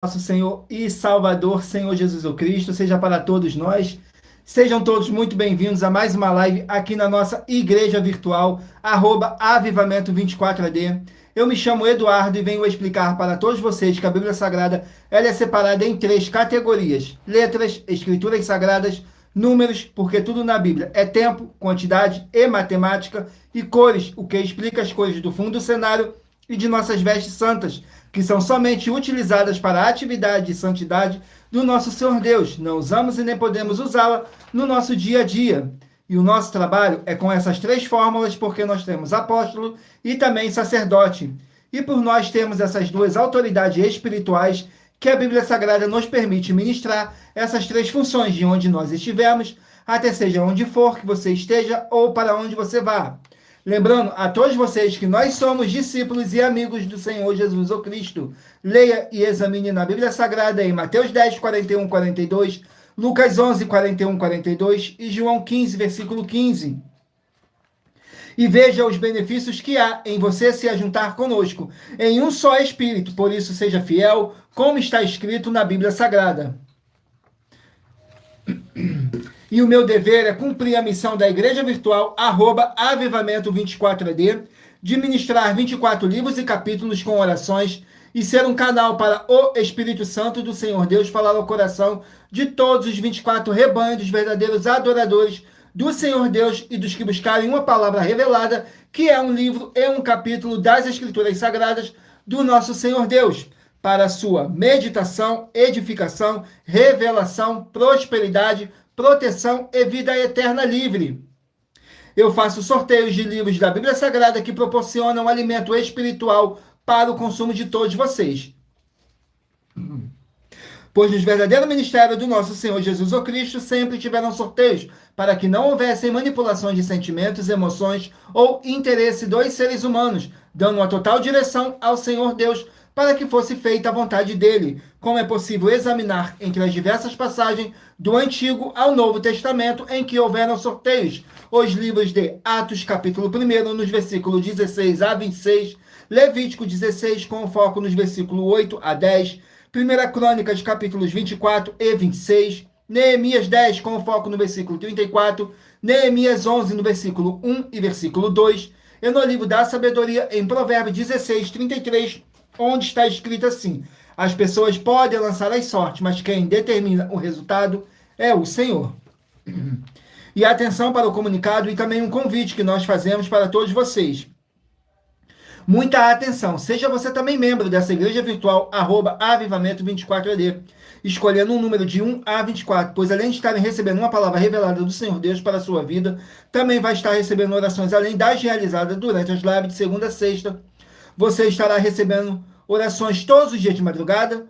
Nosso Senhor e Salvador, Senhor Jesus Cristo, seja para todos nós. Sejam todos muito bem-vindos a mais uma live aqui na nossa igreja virtual, @avivamento24AD. Eu me chamo Eduardo e venho explicar para todos vocês que a Bíblia Sagrada ela é separada em 3 categorias: letras, escrituras sagradas, números, porque tudo na Bíblia é tempo, quantidade e matemática, e cores, o que explica as cores do fundo do cenário e de nossas vestes santas, que são somente utilizadas para a atividade e santidade do nosso Senhor Deus. Não usamos e nem podemos usá-la no nosso dia a dia. E o nosso trabalho é com essas 3 fórmulas, porque nós temos apóstolo e também sacerdote. E por nós termos essas 2 autoridades espirituais, que a Bíblia Sagrada nos permite ministrar essas 3 funções de onde nós estivermos, até seja onde for que você esteja ou para onde você vá. Lembrando a todos vocês que nós somos discípulos e amigos do Senhor Jesus Cristo. Leia e examine na Bíblia Sagrada em Mateus 10, 41, 42, Lucas 11, 41, 42 e João 15, versículo 15. E veja os benefícios que há em você se ajuntar conosco, em um só Espírito. Por isso, seja fiel, como está escrito na Bíblia Sagrada. E o meu dever é cumprir a missão da Igreja Virtual, @avivamento24AD, de ministrar 24 livros e capítulos com orações e ser um canal para o Espírito Santo do Senhor Deus falar ao coração de todos os 24 rebanhos dos verdadeiros adoradores do Senhor Deus e dos que buscarem uma palavra revelada, que é um livro e um capítulo das Escrituras Sagradas do nosso Senhor Deus, para sua meditação, edificação, revelação, prosperidade, proteção e vida eterna livre. Eu faço sorteios de livros da Bíblia Sagrada que proporcionam alimento espiritual para o consumo de todos vocês. Pois nos verdadeiros ministérios do nosso Senhor Jesus Cristo sempre tiveram sorteios, para que não houvessem manipulações de sentimentos, emoções ou interesse dos seres humanos, dando uma total direção ao Senhor Deus, para que fosse feita a vontade dele, como é possível examinar entre as diversas passagens do Antigo ao Novo Testamento em que houveram sorteios. Os livros de Atos, capítulo 1, nos versículos 16 a 26, Levítico 16, com foco nos versículos 8 a 10, 1 Crônicas, capítulos 24 e 26, Neemias 10, com foco no versículo 34, Neemias 11, no versículo 1 e versículo 2, e no livro da sabedoria, em Provérbios 16, 33, onde está escrito assim: as pessoas podem lançar as sortes, mas quem determina o resultado é o Senhor. E atenção para o comunicado e também um convite que nós fazemos para todos vocês. Muita atenção, seja você também membro dessa igreja virtual, @avivamento24AD, escolhendo um número de 1 a 24, pois além de estarem recebendo uma palavra revelada do Senhor Deus para a sua vida, também vai estar recebendo orações além das realizadas durante as lives de segunda a sexta. Você estará recebendo orações todos os dias de madrugada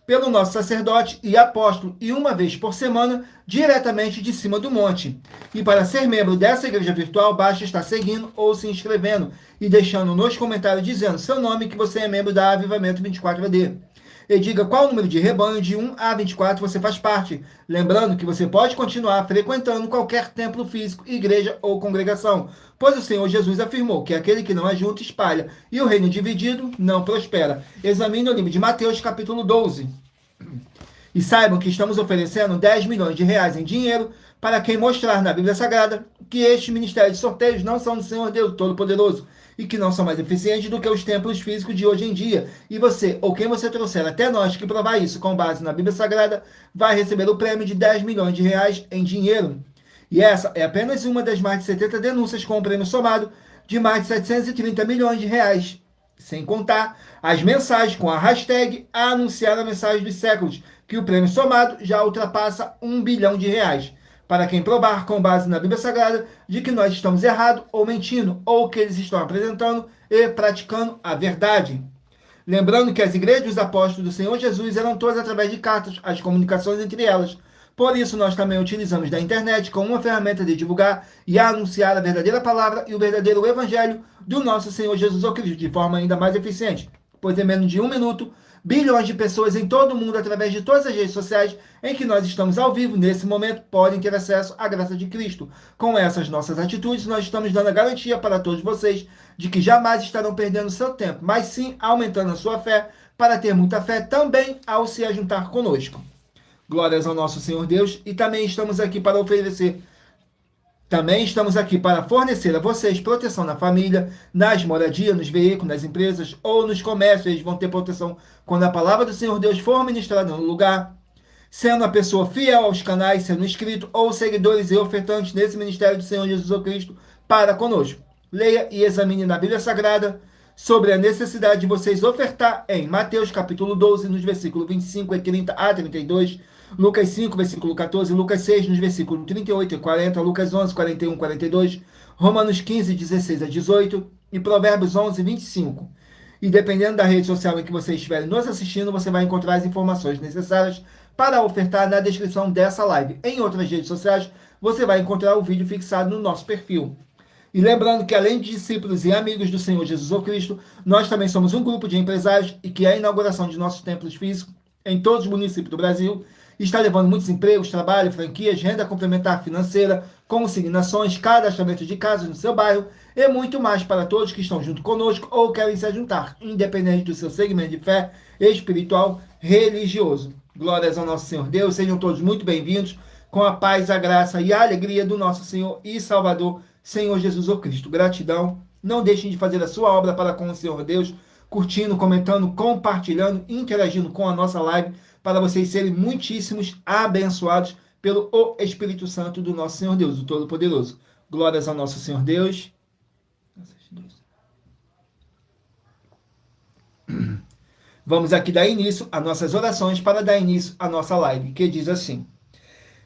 pelo nosso sacerdote e apóstolo, e uma vez por semana, diretamente de cima do monte. E para ser membro dessa igreja virtual, basta estar seguindo ou se inscrevendo e deixando nos comentários dizendo seu nome, que você é membro da Avivamento 24AD. E diga qual número de rebanho de 1 a 24 você faz parte. Lembrando que você pode continuar frequentando qualquer templo físico, igreja ou congregação, pois o Senhor Jesus afirmou que aquele que não é junto espalha, e o reino dividido não prospera. Examine o livro de Mateus, capítulo 12. E saibam que estamos oferecendo 10 milhões de reais em dinheiro para quem mostrar na Bíblia Sagrada que este ministério de sorteios não são do Senhor Deus Todo-Poderoso e que não são mais eficientes do que os templos físicos de hoje em dia. E você, ou quem você trouxer até nós que provar isso com base na Bíblia Sagrada, vai receber o prêmio de 10 milhões de reais em dinheiro. E essa é apenas uma das mais de 70 denúncias com um prêmio somado de mais de 730 milhões de reais. Sem contar as mensagens com a hashtag anunciar a mensagem dos séculos, que o prêmio somado já ultrapassa 1 bilhão de reais. Para quem provar com base na Bíblia Sagrada de que nós estamos errados ou mentindo, ou que eles estão apresentando e praticando a verdade. Lembrando que as igrejas dos apóstolos do Senhor Jesus eram todas através de cartas, as comunicações entre elas. Por isso, nós também utilizamos da internet como uma ferramenta de divulgar e anunciar a verdadeira palavra e o verdadeiro evangelho do nosso Senhor Jesus Cristo, de forma ainda mais eficiente. Pois em menos de 1 minuto, bilhões de pessoas em todo o mundo, através de todas as redes sociais em que nós estamos ao vivo, nesse momento, podem ter acesso à graça de Cristo. Com essas nossas atitudes, nós estamos dando a garantia para todos vocês de que jamais estarão perdendo seu tempo, mas sim aumentando a sua fé para ter muita fé também ao se ajuntar conosco. Glórias ao nosso Senhor Deus, e também estamos aqui para fornecer a vocês proteção na família, nas moradias, nos veículos, nas empresas ou nos comércios. Eles vão ter proteção quando a palavra do Senhor Deus for ministrada no lugar. Sendo a pessoa fiel aos canais, sendo inscrito ou seguidores e ofertantes nesse ministério do Senhor Jesus Cristo para conosco. Leia e examine na Bíblia Sagrada sobre a necessidade de vocês ofertar em Mateus capítulo 12, nos versículos 25 e 30 a 32, Lucas 5, versículo 14, Lucas 6, nos versículos 38 e 40, Lucas 11, 41 e 42, Romanos 15, 16 a 18 e Provérbios 11, 25. E dependendo da rede social em que você estiver nos assistindo, você vai encontrar as informações necessárias para ofertar na descrição dessa live. Em outras redes sociais, você vai encontrar o vídeo fixado no nosso perfil. E lembrando que, além de discípulos e amigos do Senhor Jesus Cristo, nós também somos um grupo de empresários e que a inauguração de nossos templos físicos em todos os municípios do Brasil está levando muitos empregos, trabalho, franquias, renda complementar financeira, consignações, cadastramento de casas no seu bairro e muito mais para todos que estão junto conosco ou querem se juntar, independente do seu segmento de fé espiritual, religioso. Glórias ao nosso Senhor Deus, sejam todos muito bem-vindos, com a paz, a graça e a alegria do nosso Senhor e Salvador, Senhor Jesus Cristo. Gratidão, não deixem de fazer a sua obra para com o Senhor Deus, curtindo, comentando, compartilhando, interagindo com a nossa live, para vocês serem muitíssimos abençoados pelo Espírito Santo do nosso Senhor Deus, o Todo-Poderoso. Glórias ao nosso Senhor Deus. Vamos aqui dar início às nossas orações para dar início à nossa live, que diz assim: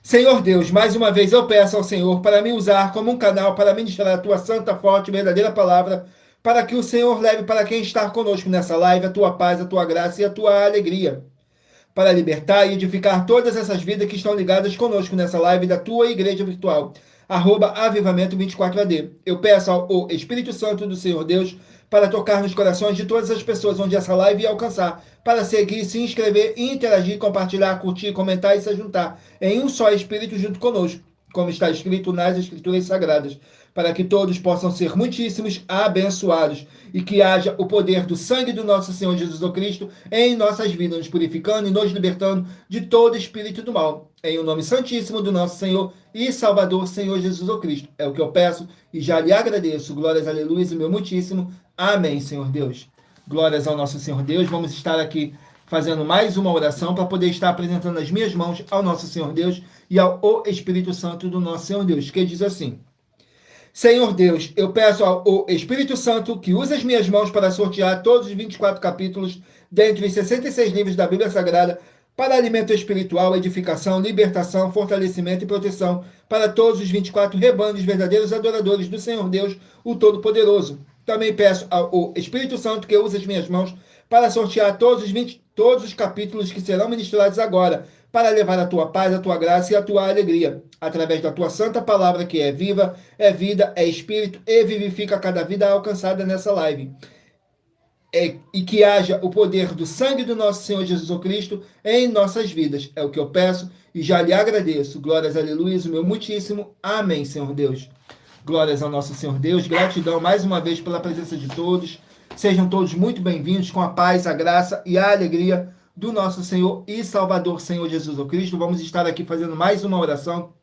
Senhor Deus, mais uma vez eu peço ao Senhor para me usar como um canal para ministrar a tua santa, forte e verdadeira palavra, para que o Senhor leve para quem está conosco nessa live a tua paz, a tua graça e a tua alegria, para libertar e edificar todas essas vidas que estão ligadas conosco nessa live da tua igreja virtual, @avivamento24AD. Eu peço ao Espírito Santo do Senhor Deus para tocar nos corações de todas as pessoas onde essa live ia alcançar, para seguir, se inscrever, interagir, compartilhar, curtir, comentar e se juntar em um só Espírito junto conosco, como está escrito nas Escrituras Sagradas, para que todos possam ser muitíssimos abençoados e que haja o poder do sangue do nosso Senhor Jesus Cristo em nossas vidas, nos purificando e nos libertando de todo espírito do mal. Em o nome santíssimo do nosso Senhor e Salvador, Senhor Jesus Cristo. É o que eu peço e já lhe agradeço. Glórias, aleluia, e meu muitíssimo. Amém, Senhor Deus. Glórias ao nosso Senhor Deus. Vamos estar aqui fazendo mais uma oração para poder estar apresentando as minhas mãos ao nosso Senhor Deus e ao Espírito Santo do nosso Senhor Deus, que diz assim: Senhor Deus, eu peço ao Espírito Santo que use as minhas mãos para sortear todos os 24 capítulos dentre os 66 livros da Bíblia Sagrada para alimento espiritual, edificação, libertação, fortalecimento e proteção para todos os 24 rebanhos verdadeiros adoradores do Senhor Deus, o Todo-Poderoso. Também peço ao Espírito Santo que use as minhas mãos para sortear todos os capítulos que serão ministrados agora, para levar a tua paz, a tua graça e a tua alegria, através da tua santa palavra, que é viva, é vida, é espírito e vivifica cada vida alcançada nessa live. E que haja o poder do sangue do nosso Senhor Jesus Cristo em nossas vidas. É o que eu peço e já lhe agradeço. Glórias, aleluia, o meu muitíssimo. Amém, Senhor Deus. Glórias ao nosso Senhor Deus. Gratidão mais uma vez pela presença de todos. Sejam todos muito bem-vindos, com a paz, a graça e a alegria do nosso Senhor e Salvador, Senhor Jesus Cristo. Vamos estar aqui fazendo mais uma oração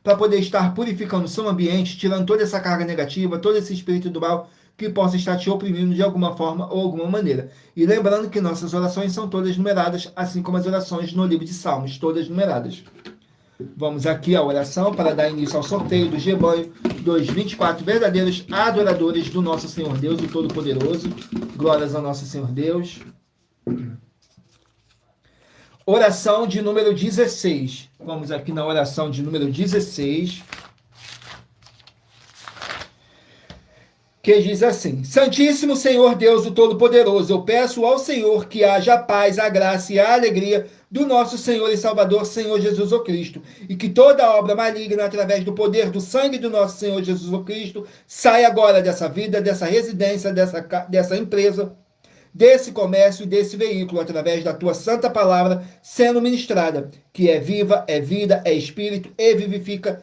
para poder estar purificando o seu ambiente, tirando toda essa carga negativa, todo esse espírito do mal que possa estar te oprimindo de alguma forma ou alguma maneira. E lembrando que nossas orações são todas numeradas, assim como as orações no livro de Salmos, todas numeradas. Vamos aqui à oração para dar início ao sorteio do rebanho dos 24 verdadeiros adoradores do nosso Senhor Deus, o Todo-Poderoso. Glórias ao nosso Senhor Deus. Oração de número 16. Vamos aqui na oração de número 16. Que diz assim: Santíssimo Senhor Deus, o Todo-Poderoso, eu peço ao Senhor que haja a paz, a graça e a alegria do nosso Senhor e Salvador, Senhor Jesus Cristo, e que toda obra maligna, através do poder do sangue do nosso Senhor Jesus Cristo, saia agora dessa vida, dessa residência, dessa empresa, desse comércio e desse veículo, através da tua santa palavra sendo ministrada, que é viva, é vida, é espírito e vivifica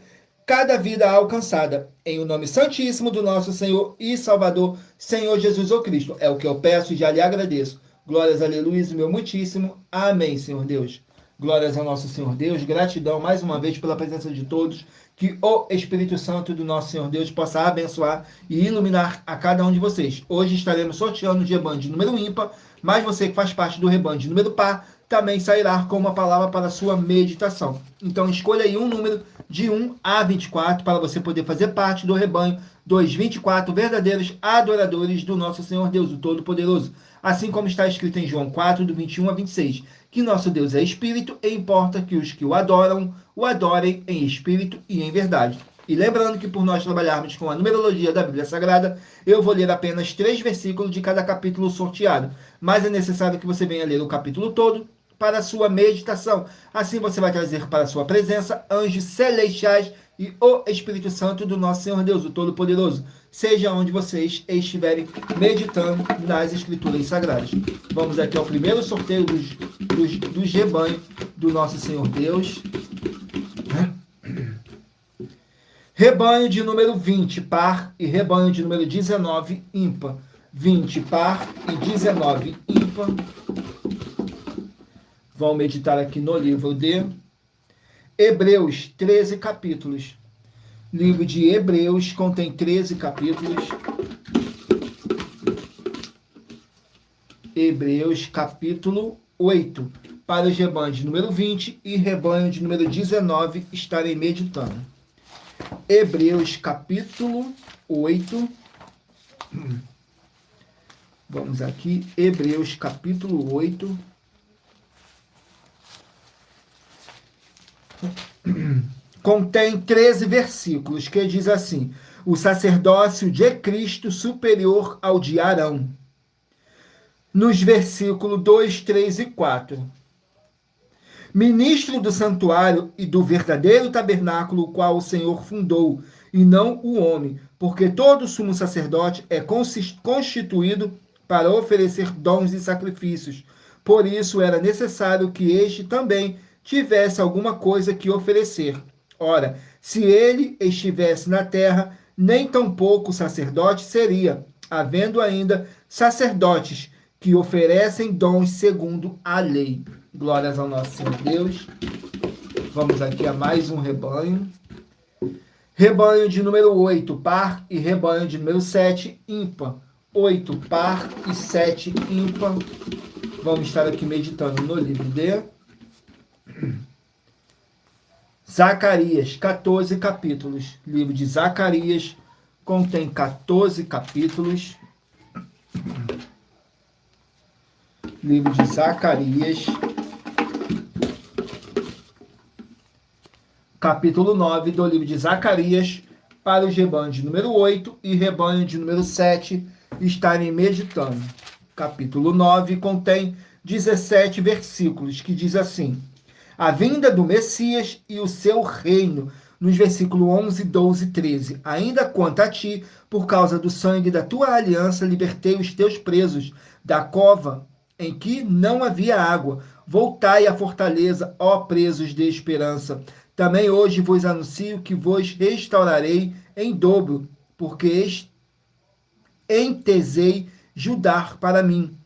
cada vida alcançada, em o nome santíssimo do nosso Senhor e Salvador, Senhor Jesus Cristo. É o que eu peço e já lhe agradeço. Glórias, aleluia, meu muitíssimo. Amém, Senhor Deus. Glórias ao nosso Senhor Deus. Gratidão mais uma vez pela presença de todos. Que o Espírito Santo do nosso Senhor Deus possa abençoar e iluminar a cada um de vocês. Hoje estaremos sorteando de rebanho de número ímpar, mas você que faz parte do rebanho de número par também sairá com uma palavra para a sua meditação. Então escolha aí um número de 1 a 24 para você poder fazer parte do rebanho dos 24 verdadeiros adoradores do nosso Senhor Deus, o Todo-Poderoso. Assim como está escrito em João 4, do 21 a 26, que nosso Deus é Espírito e importa que os que o adoram, o adorem em Espírito e em verdade. E lembrando que por nós trabalharmos com a numerologia da Bíblia Sagrada, eu vou ler apenas 3 versículos de cada capítulo sorteado, mas é necessário que você venha ler o capítulo todo para a sua meditação. Assim você vai trazer para a sua presença anjos celestiais e o Espírito Santo do nosso Senhor Deus, o Todo-Poderoso, seja onde vocês estiverem meditando nas Escrituras Sagradas. Vamos aqui ao primeiro sorteio dos rebanhos do nosso Senhor Deus. Rebanho de número 20, par, e rebanho de número 19, ímpar. 20, par, e 19, ímpar. Vamos meditar aqui no livro de Hebreus, 13 capítulos. Livro de Hebreus contém 13 capítulos. Hebreus, capítulo 8. Para os rebanhos de número 20 e rebanho de número 19 estarem meditando. Hebreus, capítulo 8. Vamos aqui. Hebreus, capítulo 8. Contém 13 versículos que diz assim: o sacerdócio de Cristo superior ao de Arão. Nos versículos 2, 3 e 4. Ministro do santuário e do verdadeiro tabernáculo, o qual o Senhor fundou, e não o homem, porque todo sumo sacerdote é constituído para oferecer dons e sacrifícios. Por isso era necessário que este também tivesse alguma coisa que oferecer. Ora, se ele estivesse na terra, nem tampouco sacerdote seria, havendo ainda sacerdotes que oferecem dons segundo a lei. Glórias ao nosso Senhor Deus. Vamos aqui a mais um rebanho. Rebanho de número 8, par, e rebanho de número 7, ímpar. 8, par, e 7, ímpar. Vamos estar aqui meditando no livro de Zacarias, 14 capítulos. Livro de Zacarias contém 14 capítulos. Livro de Zacarias, capítulo 9 do livro de Zacarias, para os rebanhos de número 8 e rebanho de número 7 estarem meditando. Capítulo 9 contém 17 versículos, que diz assim: a vinda do Messias e o seu reino, nos versículos 11, 12 e 13. Ainda quanto a ti, por causa do sangue da tua aliança, libertei os teus presos da cova em que não havia água. Voltai à fortaleza, ó presos de esperança. Também hoje vos anuncio que vos restaurarei em dobro, porque entesei Judá para mim,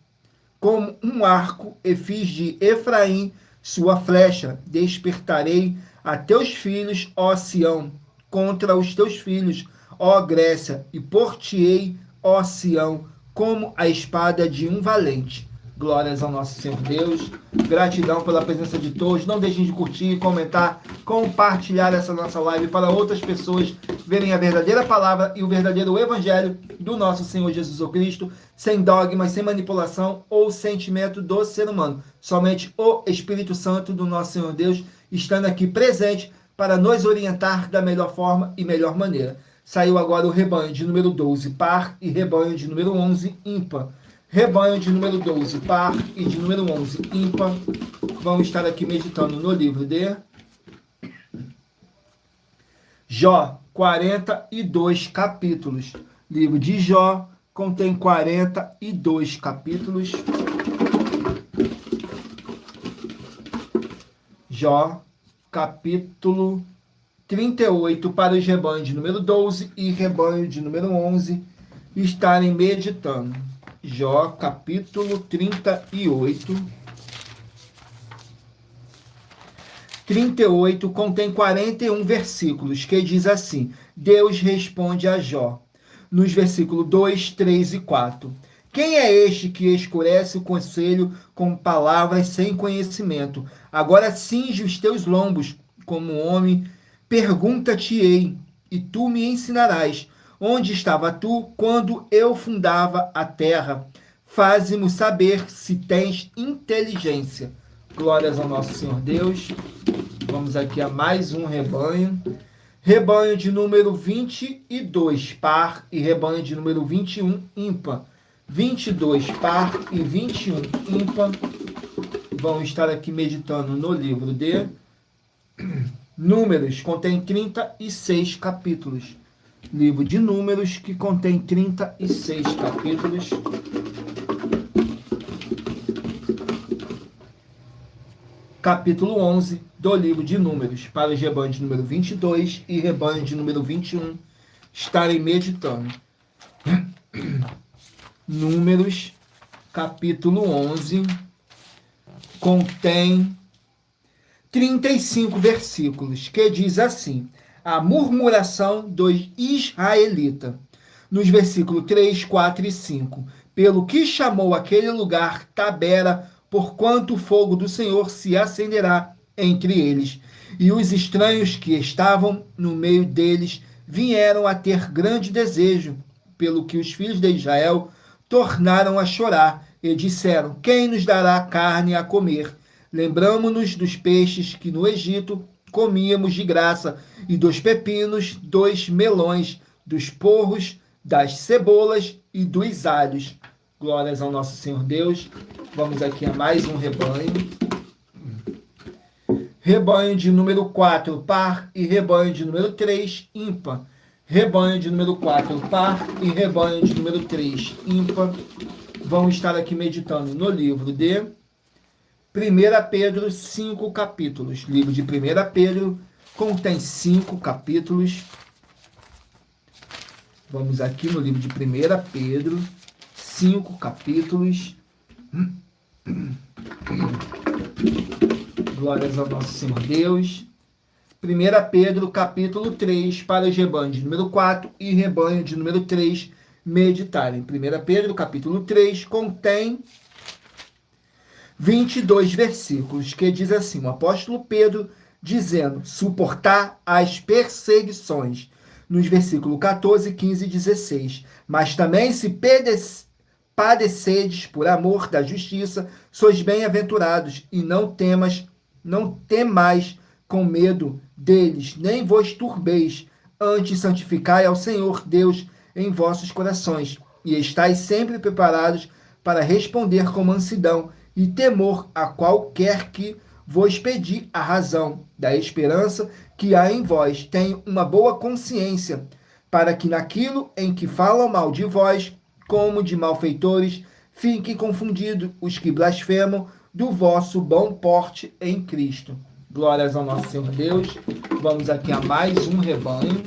como um arco, e fiz de Efraim sua flecha. Despertarei a teus filhos, ó Sião, contra os teus filhos, ó Grécia, e por-te-ei, ó Sião, como a espada de um valente. Glórias ao nosso Senhor Deus. Gratidão pela presença de todos. Não deixem de curtir, comentar, compartilhar essa nossa live para outras pessoas verem a verdadeira palavra e o verdadeiro evangelho do nosso Senhor Jesus Cristo, sem dogmas, sem manipulação ou sentimento do ser humano. Somente o Espírito Santo do nosso Senhor Deus estando aqui presente para nos orientar da melhor forma e melhor maneira. Saiu agora o rebanho de número 12, par, e rebanho de número 11, ímpar. Rebanho de número 12, par, e de número 11, ímpar. Vamos estar aqui meditando no livro de Jó, 42 capítulos. Livro de Jó contém 42 capítulos. Jó, capítulo 38, para os rebanhos de número 12 e rebanho de número 11 estarem meditando. Jó, capítulo 38. 38 contém 41 versículos, que diz assim: Deus responde a Jó, nos versículos 2, 3 e 4. Quem é este que escurece o conselho com palavras sem conhecimento? Agora cinge os teus lombos como homem, pergunta-te-ei, e tu me ensinarás. Onde estava tu quando eu fundava a terra? Faze-me saber se tens inteligência. Glórias ao nosso Senhor Deus. Vamos aqui a mais um rebanho. Rebanho de número 22, par, e rebanho de número 21, ímpar. 22, par, e 21, ímpar. Vão estar aqui meditando no livro de Números, contém 36 capítulos. Livro de Números, que contém 36 capítulos. Capítulo 11 do livro de Números, para os rebanhos de número 22 e rebanho de número 21 estarem meditando. Números, capítulo 11, contém 35 versículos, que diz assim: a murmuração dos israelitas. Nos versículos 3, 4 e 5. Pelo que chamou aquele lugar Tabera, porquanto o fogo do Senhor se acenderá entre eles. E os estranhos que estavam no meio deles vieram a ter grande desejo, pelo que os filhos de Israel tornaram a chorar e disseram: quem nos dará carne a comer? Lembramo-nos dos peixes que no Egito comíamos de graça, e dos pepinos, dos melões, dos porros, das cebolas e dos alhos. Glórias ao nosso Senhor Deus. Vamos aqui a mais um rebanho. Rebanho de número 4, par, e rebanho de número 3, ímpar. Rebanho de número 4, par, e rebanho de número 3, ímpar. Vão estar aqui meditando no livro de 1 Pedro, 5 capítulos. Livro de 1 Pedro contém 5 capítulos. Vamos aqui no livro de 1 Pedro, 5 capítulos. Glórias ao nosso Senhor Deus. 1 Pedro, capítulo 3, para os rebanhos de número 4 e rebanho de número 3 meditarem. 1 Pedro, capítulo 3, contém 22 versículos, que diz assim: o apóstolo Pedro dizendo, suportar as perseguições, nos versículos 14, 15 e 16. Mas também se padecedes por amor da justiça, sois bem-aventurados, e não temais com medo deles, nem vos turbeis, antes santificai ao Senhor Deus em vossos corações, e estais sempre preparados para responder com mansidão e temor a qualquer que vos pedir a razão da esperança que há em vós. Tenho uma boa consciência, para que naquilo em que falam mal de vós, como de malfeitores, fiquem confundidos os que blasfemam do vosso bom porte em Cristo. Glórias ao nosso Senhor Deus. Vamos aqui a mais um rebanho.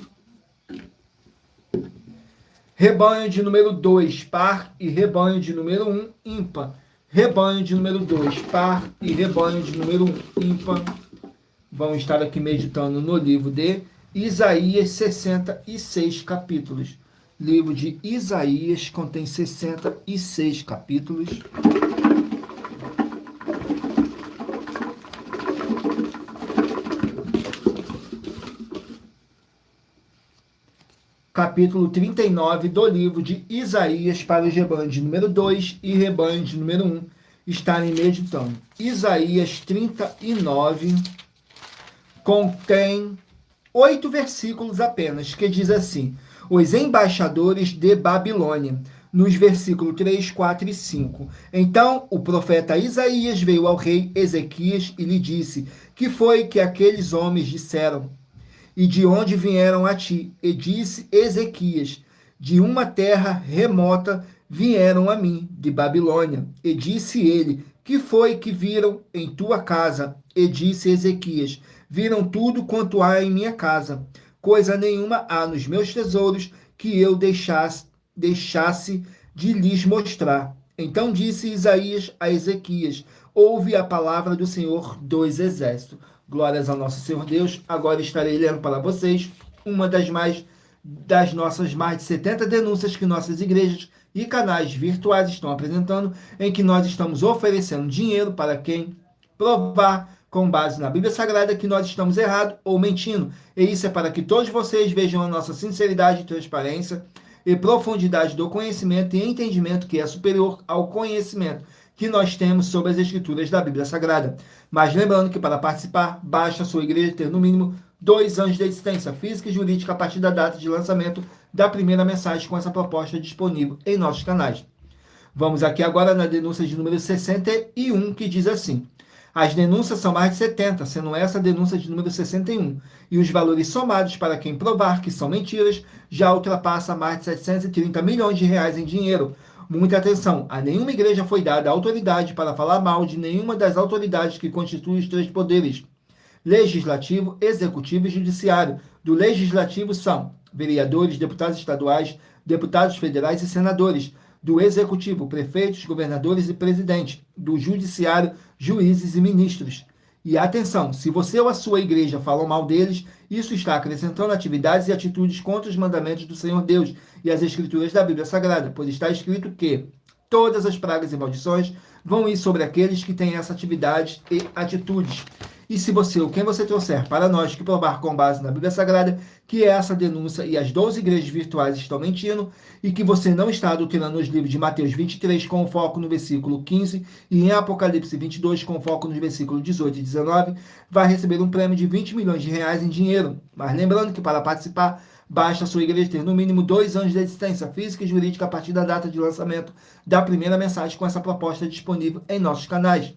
Rebanho de número 2, par, e rebanho de número 1, ímpar. Rebanho de número 2, par, e rebanho de número 1, ímpar. Vamos estar aqui meditando no livro de Isaías, 66 capítulos. Livro de Isaías contém 66 capítulos. Capítulo 39 do livro de Isaías, para os rebanhos de número 2 e rebanho de número 1 estarem meditando. Isaías 39 contém 8 versículos apenas, que diz assim: os embaixadores de Babilônia, nos versículos 3, 4 e 5. Então o profeta Isaías veio ao rei Ezequias e lhe disse: que foi que aqueles homens disseram? E de onde vieram a ti? E disse Ezequias: de uma terra remota vieram a mim, de Babilônia. E disse ele: que foi que viram em tua casa? E disse Ezequias: viram tudo quanto há em minha casa. Coisa nenhuma há nos meus tesouros que eu deixasse de lhes mostrar. Então disse Isaías a Ezequias: ouve a palavra do Senhor dos Exércitos. Glórias ao nosso Senhor Deus. Agora estarei lendo para vocês uma das nossas mais de 70 denúncias que nossas igrejas e canais virtuais estão apresentando, em que nós estamos oferecendo dinheiro para quem provar, com base na Bíblia Sagrada, que nós estamos errados ou mentindo. E isso é para que todos vocês vejam a nossa sinceridade, transparência e profundidade do conhecimento e entendimento que é superior ao conhecimento que nós temos sobre as Escrituras da Bíblia Sagrada. Mas lembrando que para participar, basta a sua igreja ter no mínimo 2 anos de existência física e jurídica a partir da data de lançamento da primeira mensagem com essa proposta disponível em nossos canais. Vamos aqui agora na denúncia de número 61, que diz assim: as denúncias são mais de 70, sendo essa a denúncia de número 61, e os valores somados para quem provar que são mentiras já ultrapassa mais de 730 milhões de reais em dinheiro. Muita atenção, a nenhuma igreja foi dada autoridade para falar mal de nenhuma das autoridades que constituem os 3 poderes: legislativo, executivo e judiciário. Do legislativo são vereadores, deputados estaduais, deputados federais e senadores. Do executivo, prefeitos, governadores e presidente. Do judiciário, juízes e ministros. E atenção, se você ou a sua igreja falam mal deles, isso está acrescentando atividades e atitudes contra os mandamentos do Senhor Deus e as Escrituras da Bíblia Sagrada, pois está escrito que todas as pragas e maldições vão ir sobre aqueles que têm essa atividade e atitudes. E se você ou quem você trouxer para nós que provar com base na Bíblia Sagrada que essa denúncia e as 12 igrejas virtuais estão mentindo e que você não está adulterando os livros de Mateus 23 com foco no versículo 15 e em Apocalipse 22 com foco nos versículos 18 e 19, vai receber um prêmio de 20 milhões de reais em dinheiro. Mas lembrando que para participar, basta a sua igreja ter no mínimo 2 anos de existência física e jurídica a partir da data de lançamento da primeira mensagem com essa proposta disponível em nossos canais.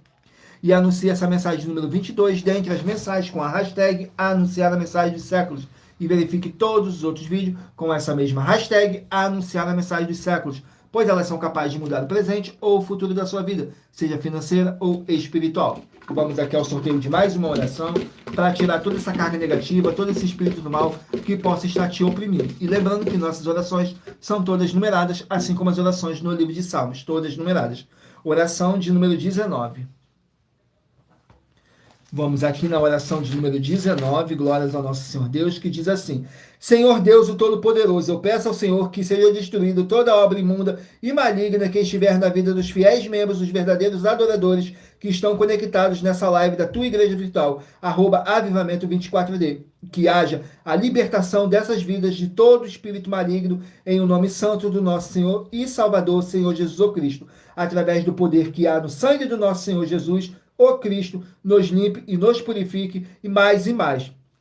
E anuncie essa mensagem número 22 dentre as mensagens com a hashtag anunciar a mensagem dos séculos. E verifique todos os outros vídeos com essa mesma hashtag anunciar a mensagem dos séculos, pois elas são capazes de mudar o presente ou o futuro da sua vida, seja financeira ou espiritual. Vamos aqui ao sorteio de mais uma oração para tirar toda essa carga negativa, todo esse espírito do mal que possa estar te oprimindo. E lembrando que nossas orações são todas numeradas, assim como as orações no livro de Salmos, todas numeradas. Oração de número 19. Vamos aqui na oração de número 19, glórias ao nosso Senhor Deus, que diz assim: Senhor Deus, o Todo-Poderoso, eu peço ao Senhor que seja destruído toda obra imunda e maligna que estiver na vida dos fiéis membros, dos verdadeiros adoradores que estão conectados nessa live da tua igreja virtual, @avivamento24D. Que haja a libertação dessas vidas de todo espírito maligno em o nome santo do nosso Senhor e Salvador, Senhor Jesus Cristo, através do poder que há no sangue do nosso Senhor Jesus, o Cristo, nos limpe e nos purifique e mais.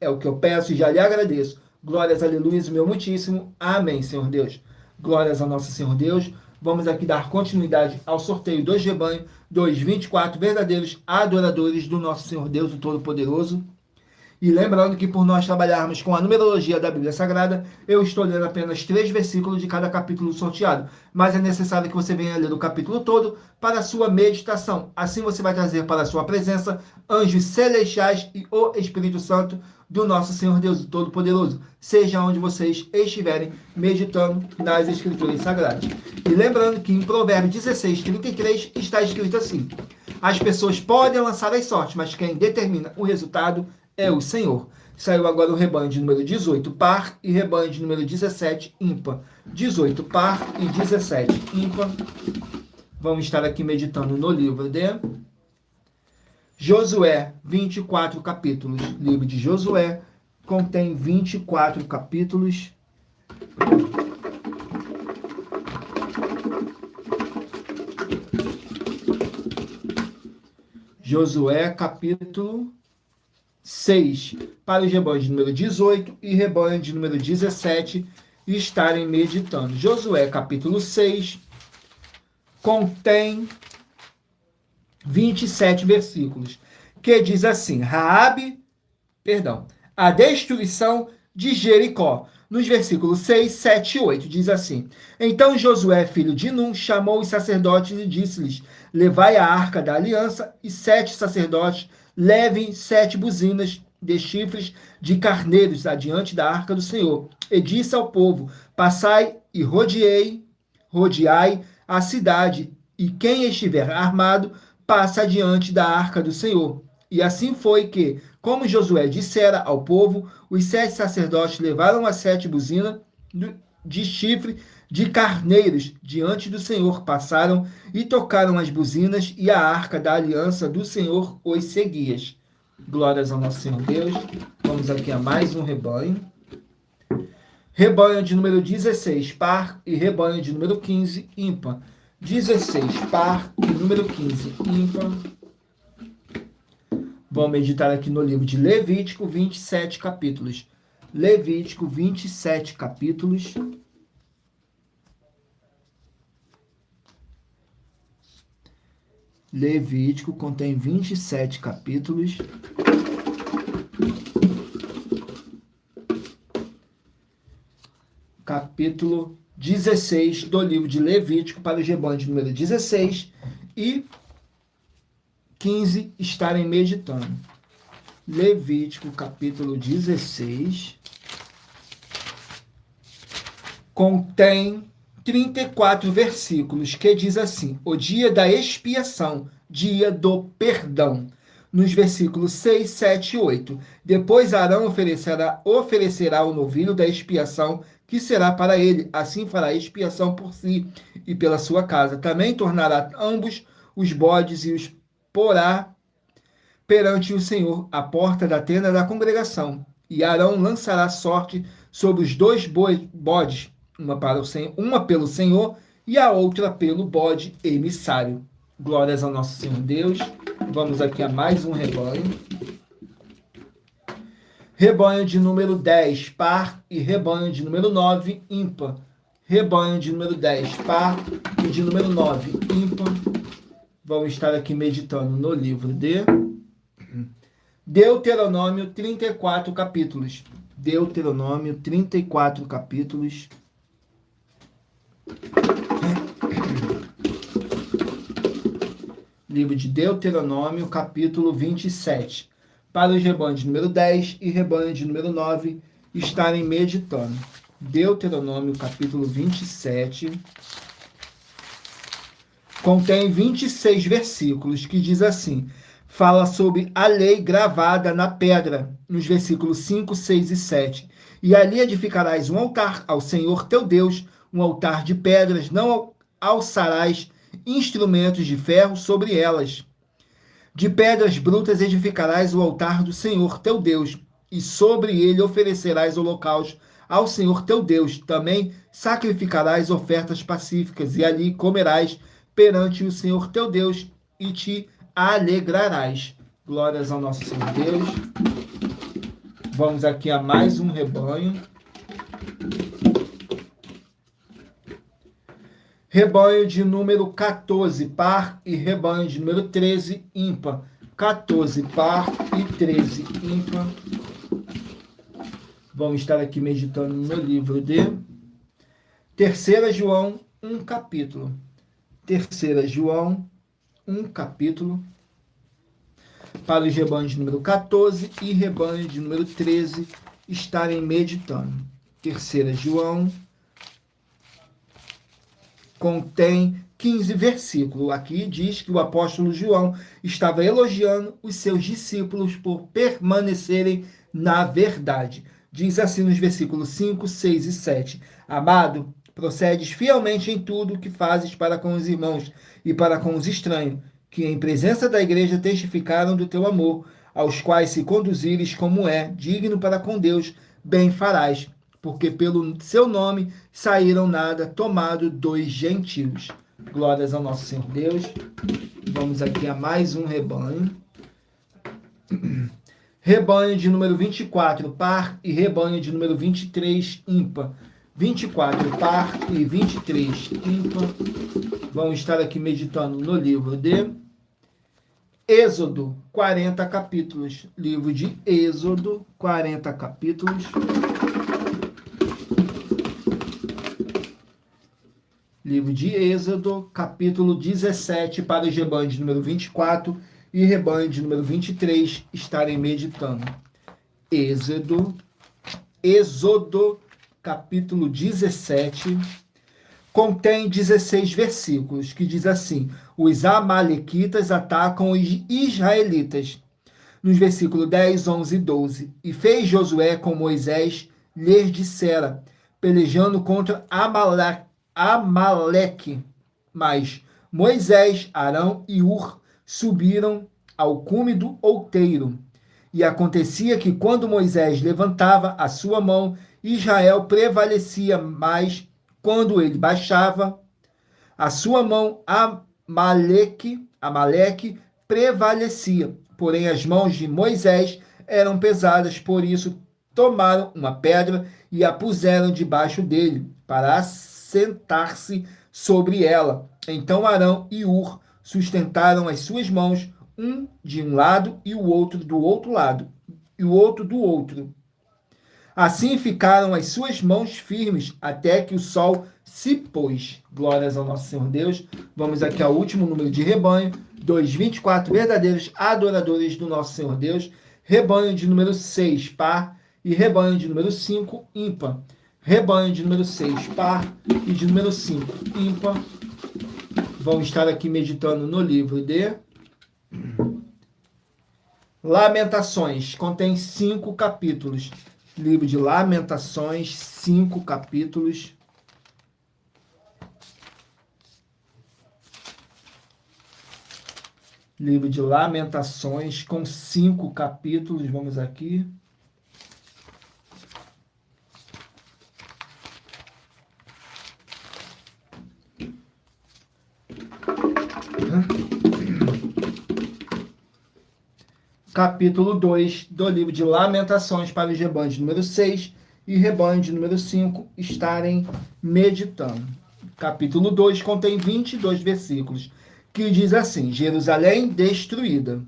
É o que eu peço e já lhe agradeço. Glórias, aleluia, meu muitíssimo. Amém, Senhor Deus. Glórias ao nosso Senhor Deus. Vamos aqui dar continuidade ao sorteio dos rebanhos, dos 24 verdadeiros adoradores do nosso Senhor Deus, o Todo-Poderoso. E lembrando que por nós trabalharmos com a numerologia da Bíblia Sagrada, eu estou lendo apenas 3 versículos de cada capítulo sorteado. Mas é necessário que você venha ler o capítulo todo para a sua meditação. Assim você vai trazer para a sua presença anjos celestiais e o Espírito Santo do nosso Senhor Deus, o Todo-Poderoso, seja onde vocês estiverem meditando nas Escrituras Sagradas. E lembrando que em Provérbios 16:33 está escrito assim: as pessoas podem lançar as sortes, mas quem determina o resultado é o Senhor. Saiu agora o rebanho de número 18 par e rebanho de número 17 ímpar. 18 par e 17 ímpar. Vamos estar aqui meditando no livro de Josué, 24 capítulos. Livro de Josué contém 24 capítulos. Josué, capítulo 6, para os rebanhos de número 18 e rebanho de número 17 estarem meditando. Josué, capítulo 6, contém 27 versículos, que diz assim: a destruição de Jericó. Nos versículos 6, 7 e 8, diz assim: então Josué, filho de Num, chamou os sacerdotes e disse-lhes: levai a arca da aliança, e 7 sacerdotes levem 7 buzinas de chifres de carneiros adiante da arca do Senhor. E disse ao povo: passai e rodeei rodeai a cidade, e quem estiver armado, passa adiante da arca do Senhor. E assim foi que, como Josué dissera ao povo, os 7 sacerdotes levaram as 7 buzinas de chifre de carneiros diante do Senhor, passaram e tocaram as buzinas, e a arca da aliança do Senhor os seguia. Glórias ao nosso Senhor Deus. Vamos aqui a mais um rebanho. Rebanho de número 16, par, e rebanho de número 15, ímpar. 16, par, e número 15, ímpar. Vamos meditar aqui no livro de Levítico, 27 capítulos. Levítico, 27 capítulos. Levítico contém 27 capítulos. Capítulo 16 do livro de Levítico, para os rebanhos de número 16 e 15 estarem meditando. Levítico, capítulo 16, contém 34 versículos, que diz assim: o dia da expiação, dia do perdão. Nos versículos 6, 7 e 8. Depois Arão oferecerá o novilho da expiação, que será para ele. Assim fará expiação por si e pela sua casa. Também tornará ambos os bodes e os porá perante o Senhor, à porta da tenda da congregação. E Arão lançará sorte sobre os 2 bodes, uma pelo Senhor e a outra pelo bode emissário. Glórias ao nosso Senhor Deus. Vamos aqui a mais um rebanho. Rebanho de número 10, par, e rebanho de número 9, ímpar. Rebanho de número 10, par, e de número 9, ímpar. Vamos estar aqui meditando no livro de Deuteronômio, 34 capítulos. Deuteronômio, 34 capítulos. Livro de Deuteronômio, capítulo 27. Para os rebanhos de número 10 e rebanho de número 9 estarem meditando. Deuteronômio, capítulo 27. Contém 26 versículos, que diz assim: fala sobre a lei gravada na pedra, nos versículos 5, 6 e 7. E ali edificarás um altar ao Senhor teu Deus, um altar de pedras, não alçarás instrumentos de ferro sobre elas. De pedras brutas edificarás o altar do Senhor teu Deus, e sobre ele oferecerás holocaustos ao Senhor teu Deus. Também sacrificarás ofertas pacíficas, e ali comerás perante o Senhor teu Deus, e te alegrarás. Glórias ao nosso Senhor Deus. Vamos aqui a mais um rebanho. Rebanho de número 14, par, e rebanho de número 13, ímpar. 14, par, e 13, ímpar. Vamos estar aqui meditando no livro de 3 João, 1 capítulo. 3 João, 1 capítulo. Para os rebanhos de número 14 e rebanho de número 13 estarem meditando. 3 João contém 15 versículos. Aqui diz que o apóstolo João estava elogiando os seus discípulos por permanecerem na verdade. Diz assim nos versículos 5, 6 e 7. Amado, procedes fielmente em tudo o que fazes para com os irmãos e para com os estranhos, que em presença da igreja testificaram do teu amor, aos quais se conduzires como é, digno para com Deus, bem farás, porque pelo seu nome saíram nada tomado dos gentios. Glórias ao nosso Senhor Deus. Vamos aqui a mais um rebanho. Rebanho de número 24, par, e rebanho de número 23, ímpar. 24, par, e 23, ímpar. Vamos estar aqui meditando no livro de Êxodo, 40 capítulos. Livro de Êxodo, 40 capítulos. Livro de Êxodo, capítulo 17, para os rebanhos de número 24 e rebanho de número 23 estarem meditando. Êxodo, capítulo 17, contém 16 versículos, que diz assim: os amalequitas atacam os israelitas. Nos versículos 10, 11 e 12. E fez Josué com Moisés lhes dissera, pelejando contra Amaleque. Mas Moisés, Arão e Ur subiram ao cume do outeiro. E acontecia que quando Moisés levantava a sua mão, Israel prevalecia, mas quando ele baixava a sua mão, Amaleque prevalecia. Porém, as mãos de Moisés eram pesadas, por isso tomaram uma pedra e a puseram debaixo dele, para assentar-se sobre ela. Então Arão e Ur sustentaram as suas mãos, um de um lado e o outro do outro lado, e o outro do outro. Assim ficaram as suas mãos firmes até que o sol se pôs. Glórias ao nosso Senhor Deus. Vamos aqui ao último número de rebanho. 24 verdadeiros adoradores do nosso Senhor Deus. Rebanho de número 6, par. E rebanho de número 5, ímpar. Rebanho de número 6, par. E de número 5, ímpar. Vamos estar aqui meditando no livro de Lamentações. Contém 5 capítulos. Livro de Lamentações, 5 capítulos. Livro de Lamentações, com 5 capítulos. Vamos aqui. Capítulo 2 do livro de Lamentações, para os rebanhos de número 6 e rebanho de número 5 estarem meditando. Capítulo 2 contém 22 versículos, que diz assim: Jerusalém destruída.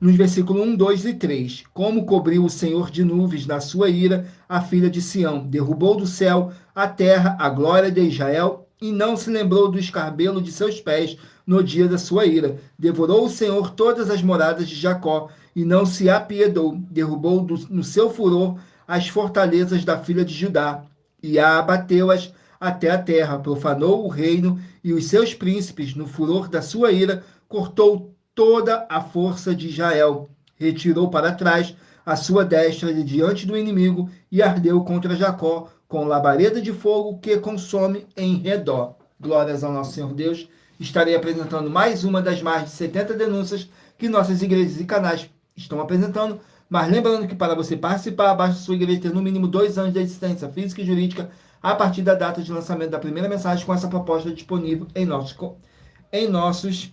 Nos versículos 1, 2 e 3. Como cobriu o Senhor de nuvens na sua ira a filha de Sião, derrubou do céu a terra a glória de Israel, e não se lembrou do escarbelo de seus pés no dia da sua ira. Devorou o Senhor todas as moradas de Jacó, e não se apiedou. Derrubou no seu furor as fortalezas da filha de Judá, e abateu-as até a terra. Profanou o reino e os seus príncipes. No furor da sua ira, cortou toda a força de Israel. Retirou para trás a sua destra de diante do inimigo, e ardeu contra Jacó com labareda de fogo que consome em redor. Glórias ao nosso Senhor Deus. Estarei apresentando mais uma das mais de 70 denúncias que nossas igrejas e canais estão apresentando, mas lembrando que para você participar, basta sua igreja ter no mínimo 2 anos de existência física e jurídica a partir da data de lançamento da primeira mensagem, com essa proposta disponível em nossos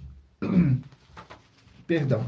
perdão.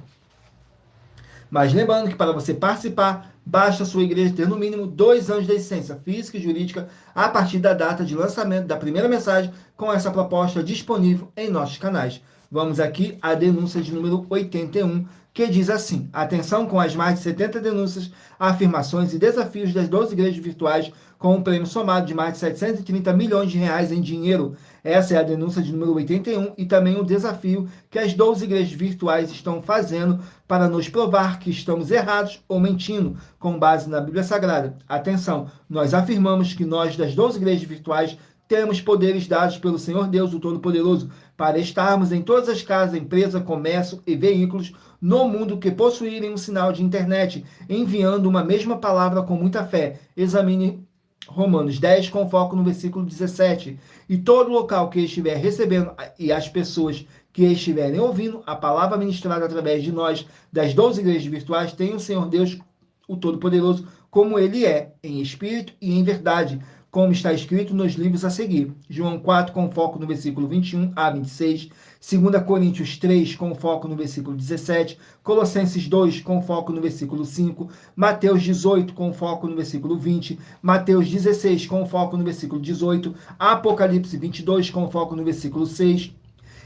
Mas lembrando que para você participar, basta sua igreja ter no mínimo 2 anos de existência física e jurídica a partir da data de lançamento da primeira mensagem, com essa proposta disponível em nossos canais. Vamos aqui à denúncia de número 81, que diz assim: atenção com as mais de 70 denúncias, afirmações e desafios das 12 igrejas virtuais, com um prêmio somado de mais de 730 milhões de reais em dinheiro. Essa é a denúncia de número 81 e também o desafio que as 12 igrejas virtuais estão fazendo para nos provar que estamos errados ou mentindo, com base na Bíblia Sagrada. Atenção, nós afirmamos que nós das 12 igrejas virtuais temos poderes dados pelo Senhor Deus, o Todo-Poderoso, para estarmos em todas as casas, empresas, comércio e veículos no mundo que possuírem um sinal de internet, enviando uma mesma palavra com muita fé. Examine Romanos 10, com foco no versículo 17. E todo local que estiver recebendo e as pessoas que estiverem ouvindo a palavra ministrada através de nós, das 12 igrejas virtuais, tem o Senhor Deus, o Todo-Poderoso, como Ele é, em espírito e em verdade, como está escrito nos livros a seguir. João 4, com foco no versículo 21 a 26. 2 Coríntios 3, com foco no versículo 17. Colossenses 2, com foco no versículo 5. Mateus 18, com foco no versículo 20. Mateus 16, com foco no versículo 18. Apocalipse 22, com foco no versículo 6.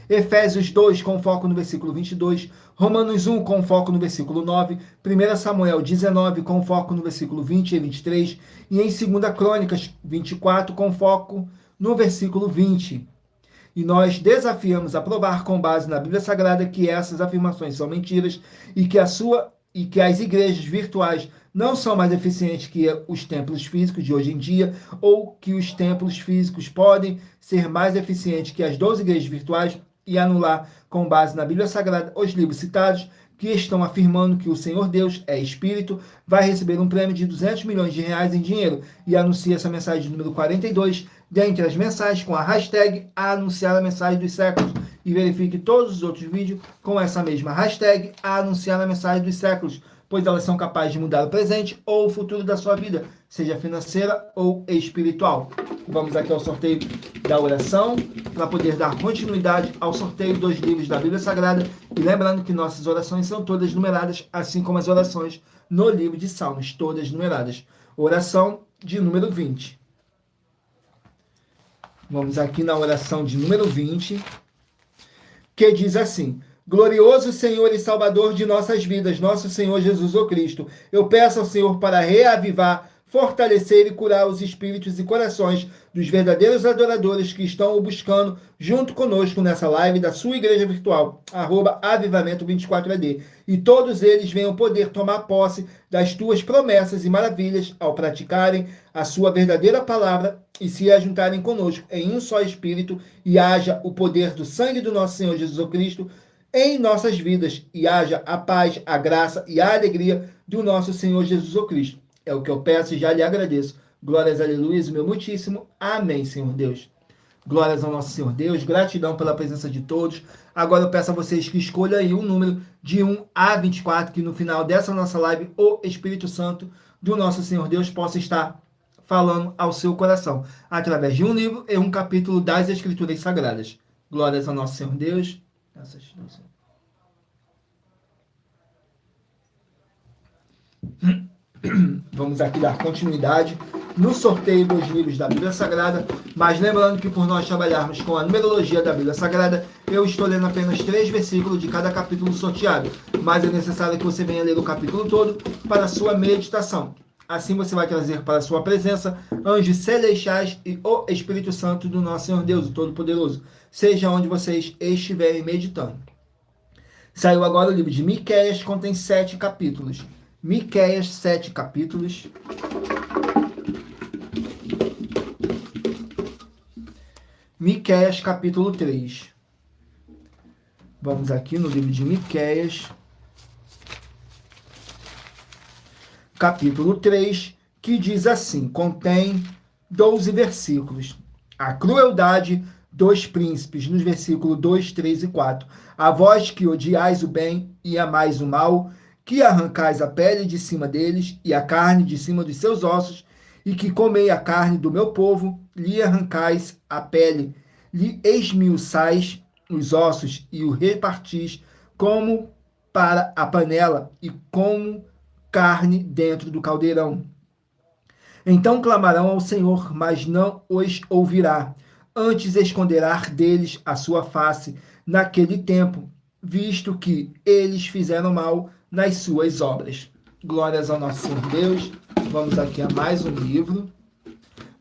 Efésios 2, com foco no versículo 22, Romanos 1, com foco no versículo 9, 1 Samuel 19, com foco no versículo 20 e 23, e em 2 Crônicas 24, com foco no versículo 20. E nós desafiamos a provar, com base na Bíblia Sagrada, que essas afirmações são mentiras e que as igrejas virtuais não são mais eficientes que os templos físicos de hoje em dia, ou que os templos físicos podem ser mais eficientes que as 12 igrejas virtuais e anular, com base na Bíblia Sagrada, os livros citados, que estão afirmando que o Senhor Deus é Espírito, vai receber um prêmio de 200 milhões de reais em dinheiro, e anuncia essa mensagem número 42, dentre as mensagens com a hashtag anunciar a mensagem dos séculos, e verifique todos os outros vídeos com essa mesma hashtag anunciar a mensagem dos séculos, pois elas são capazes de mudar o presente ou o futuro da sua vida, seja financeira ou espiritual. Vamos aqui ao sorteio da oração, para poder dar continuidade ao sorteio dos livros da Bíblia Sagrada, e lembrando que nossas orações são todas numeradas, assim como as orações no livro de Salmos, todas numeradas. Oração de número 20. Vamos aqui na oração de número 20, que diz assim: glorioso Senhor e Salvador de nossas vidas, nosso Senhor Jesus o Cristo, eu peço ao Senhor para reavivar, fortalecer e curar os espíritos e corações dos verdadeiros adoradores que estão o buscando junto conosco nessa live da sua igreja virtual, @avivamento24AD, e todos eles venham poder tomar posse das tuas promessas e maravilhas ao praticarem a sua verdadeira palavra e se ajuntarem conosco em um só espírito, e haja o poder do sangue do nosso Senhor Jesus Cristo em nossas vidas, e haja a paz, a graça e a alegria do nosso Senhor Jesus Cristo. É o que eu peço e já lhe agradeço. Glórias, aleluias, meu muitíssimo. Amém, Senhor Deus. Glórias ao nosso Senhor Deus. Gratidão pela presença de todos. Agora eu peço a vocês que escolham aí um número de 1 a 24, que no final dessa nossa live, o Espírito Santo do nosso Senhor Deus possa estar falando ao seu coração, através de um livro e um capítulo das Escrituras Sagradas. Glórias ao nosso Senhor Deus. Vamos aqui dar continuidade no sorteio dos livros da Bíblia Sagrada, mas lembrando que por nós trabalharmos com a numerologia da Bíblia Sagrada, eu estou lendo apenas 3 versículos de cada capítulo sorteado, mas é necessário que você venha ler o capítulo todo para a sua meditação. Assim você vai trazer para a sua presença anjos celestiais e o Espírito Santo do nosso Senhor Deus, o Todo-Poderoso, seja onde vocês estiverem meditando. Saiu agora o livro de Miqueias, contém 7 capítulos. Miqueias, 7 capítulos. Miqueias, capítulo 3. Vamos aqui no livro de Miqueias, capítulo 3, que diz assim, contém 12 versículos. A crueldade dos príncipes, nos versículos 2, 3 e 4. A vós que odiais o bem e amais o mal, que arrancais a pele de cima deles e a carne de cima dos seus ossos, e que comei a carne do meu povo, lhe arrancais a pele, lhe esmiuçais os ossos e o repartis como para a panela e como carne dentro do caldeirão. Então clamarão ao Senhor, mas não os ouvirá. Antes esconderá deles a sua face naquele tempo, visto que eles fizeram mal nas suas obras. Glórias ao nosso Senhor Deus. Vamos aqui a mais um livro.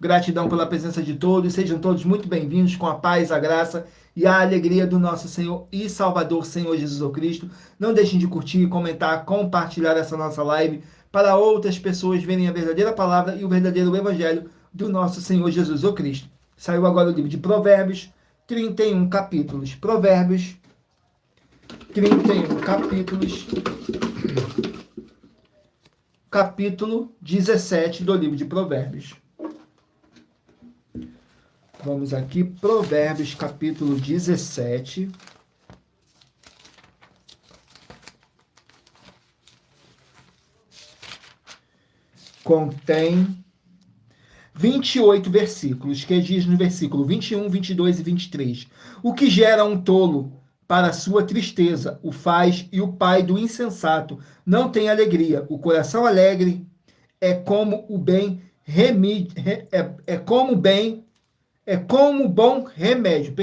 Gratidão pela presença de todos. Sejam todos muito bem-vindos com a paz, a graça e a alegria do nosso Senhor e Salvador, Senhor Jesus Cristo. Não deixem de curtir, comentar, compartilhar essa nossa live para outras pessoas verem a verdadeira palavra e o verdadeiro evangelho do nosso Senhor Jesus Cristo. Saiu agora o livro de Provérbios, 31 capítulos. Provérbios, 31 capítulos. Capítulo 17 do livro de Provérbios. Vamos aqui, Provérbios, capítulo 17. Contém 28 versículos, que diz no versículo 21, 22 e 23. O que gera um tolo para sua tristeza o faz, e o pai do insensato não tem alegria. O coração alegre é como o bem é como bom remédio,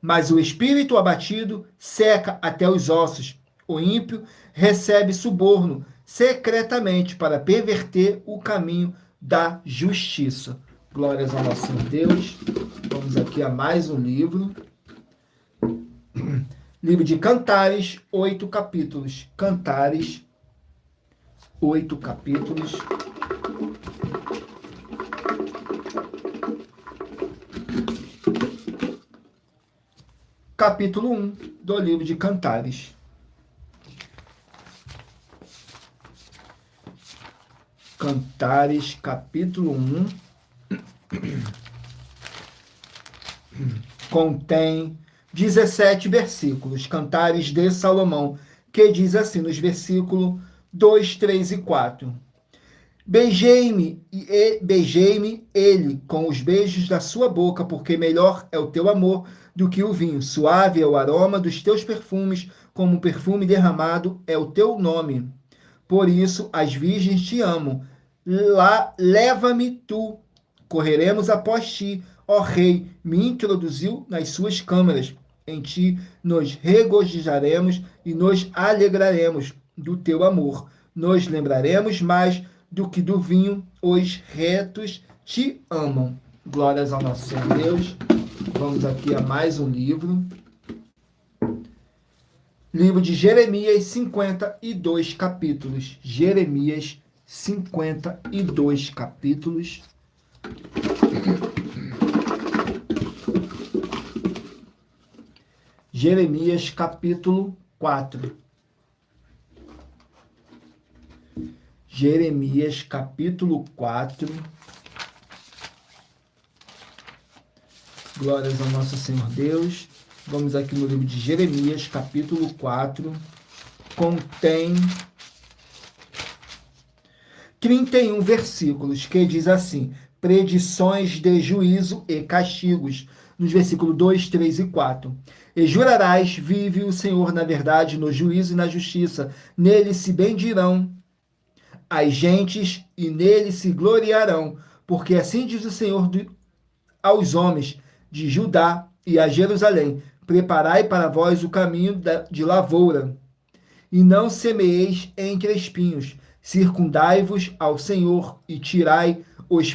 mas o espírito abatido seca até os ossos. O ímpio recebe suborno secretamente para perverter o caminho da justiça. Glórias ao nosso Deus. Vamos aqui a mais um livro. Livro de Cantares, 8 capítulos. Cantares, 8 capítulos. Capítulo 1 do livro de Cantares. Cantares, capítulo 1, contém 17 versículos. Cantares de Salomão, que diz assim nos versículos 2, 3 e 4. Beijei-me ele com os beijos da sua boca, porque melhor é o teu amor do que o vinho. Suave é o aroma dos teus perfumes, como um perfume derramado é o teu nome. Por isso as virgens te amam. Leva-me tu, correremos após ti, ó rei. Me introduziu nas suas câmaras. Em ti nos regozijaremos e nos alegraremos do teu amor. Nos lembraremos mais do que do vinho, os retos te amam. Glórias ao nosso Senhor Deus. Vamos aqui a mais um livro. Livro de Jeremias, 52 capítulos. Jeremias, 52 capítulos. Jeremias, capítulo 4. Jeremias, capítulo 4. Glórias ao nosso Senhor Deus. Vamos aqui no livro de Jeremias, capítulo 4. Contém 31 versículos, que diz assim: predições de juízo e castigos. Nos versículos 2, 3 e 4. E jurarás, vive o Senhor na verdade, no juízo e na justiça. Nele se bendirão as gentes e nele se gloriarão. Porque assim diz o Senhor aos homens de Judá e a Jerusalém: preparai para vós o caminho de lavoura, e não semeeis entre espinhos. Circundai-vos ao Senhor e tirai os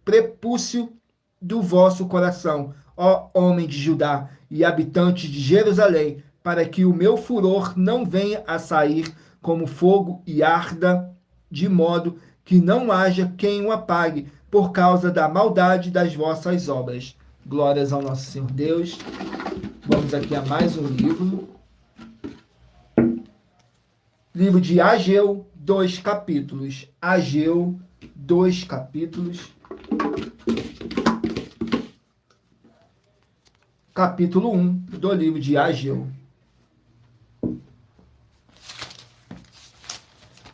prepúcio do vosso coração, ó homem de Judá e habitantes de Jerusalém, para que o meu furor não venha a sair como fogo e arda, de modo que não haja quem o apague, por causa da maldade das vossas obras. Glórias ao nosso Senhor Deus. Vamos aqui a mais um livro. Livro de Ageu, 2 capítulos. Ageu, 2 capítulos. Capítulo 1 do livro de Ageu.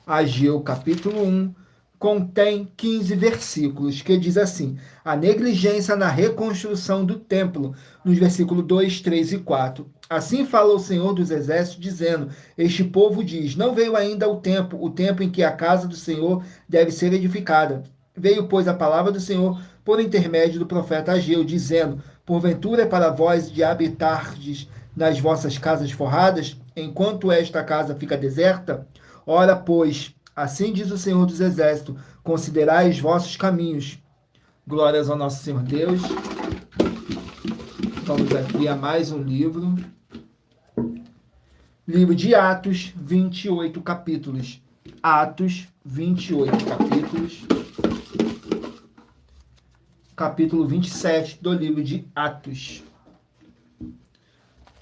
Ageu, capítulo 1, contém 15 versículos, que diz assim: a negligência na reconstrução do templo, nos versículos 2, 3 e 4. Assim fala o Senhor dos Exércitos, dizendo: este povo diz, não veio ainda o tempo em que a casa do Senhor deve ser edificada. Veio, pois, a palavra do Senhor por intermédio do profeta Ageu, dizendo: porventura é para vós de habitardes nas vossas casas forradas, enquanto esta casa fica deserta? Ora, pois, assim diz o Senhor dos Exércitos: considerai os vossos caminhos. Glórias ao nosso Senhor Deus. Vamos aqui a mais um livro. Livro de Atos, 28 capítulos. Atos, 28 capítulos. Capítulo 27 do livro de Atos.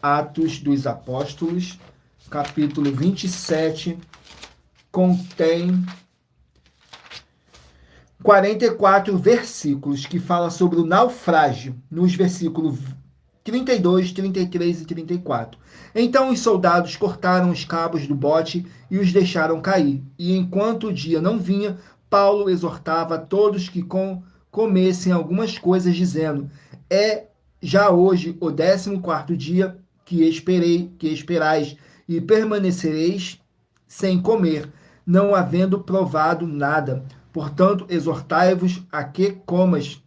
Atos dos Apóstolos, capítulo 27, contém 44 versículos que fala sobre o naufrágio, nos versículos 32, 33 e 34. Então os soldados cortaram os cabos do bote e os deixaram cair. E enquanto o dia não vinha, Paulo exortava a todos que comessem algumas coisas, dizendo: é já hoje o 14º dia que esperais e permanecereis sem comer, não havendo provado nada. Portanto, exortai-vos a que comas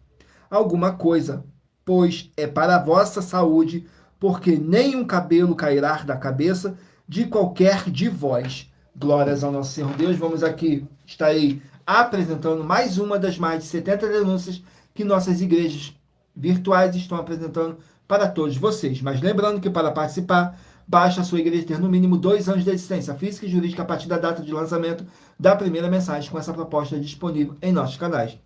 alguma coisa, pois é para a vossa saúde, porque nenhum cabelo cairá da cabeça de qualquer de vós. Glórias ao nosso Senhor Deus. Vamos aqui, estarei apresentando mais uma das mais de 70 denúncias que nossas igrejas virtuais estão apresentando para todos vocês. Mas lembrando que para participar, basta a sua igreja ter no mínimo 2 anos de existência física e jurídica a partir da data de lançamento da primeira mensagem com essa proposta disponível em nossos canais.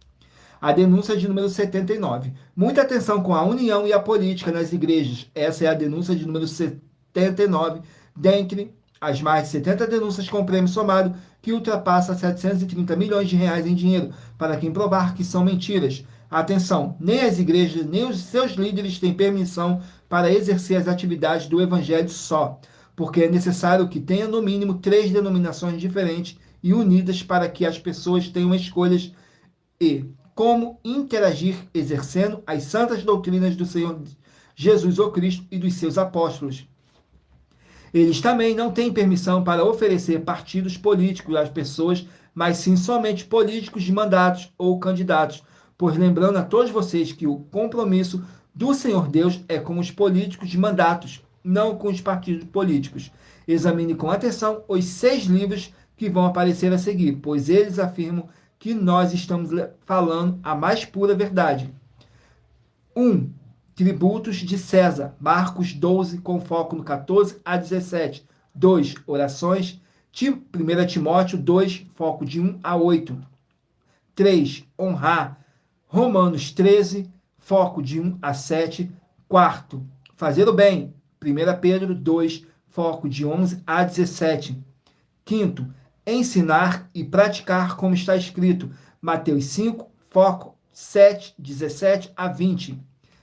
A denúncia de número 79. Muita atenção com a união e a política nas igrejas. Essa é a denúncia de número 79, dentre as mais de 70 denúncias com prêmio somado que ultrapassa 730 milhões de reais em dinheiro, para quem provar que são mentiras. Atenção, nem as igrejas, nem os seus líderes têm permissão para exercer as atividades do evangelho só, porque é necessário que tenha no mínimo 3 denominações diferentes e unidas para que as pessoas tenham escolhas e como interagir exercendo as santas doutrinas do Senhor Jesus o Cristo e dos seus apóstolos. Eles também não têm permissão para oferecer partidos políticos às pessoas, mas sim somente políticos de mandatos ou candidatos, pois lembrando a todos vocês que o compromisso do Senhor Deus é com os políticos de mandatos, não com os partidos políticos. Examine com atenção os 6 livros que vão aparecer a seguir, pois eles afirmam que nós estamos falando a mais pura verdade. 1. Tributos de César, Marcos 12, com foco no 14 a 17. 2. Orações, 1 Timóteo 2, foco de 1 a 8. 3. Honrar, Romanos 13, foco de 1 a 7. 4. Fazer o bem, 1 Pedro 2, foco de 11 a 17. 5. Ensinar e praticar como está escrito, Mateus 5, foco 7, 17 a 20.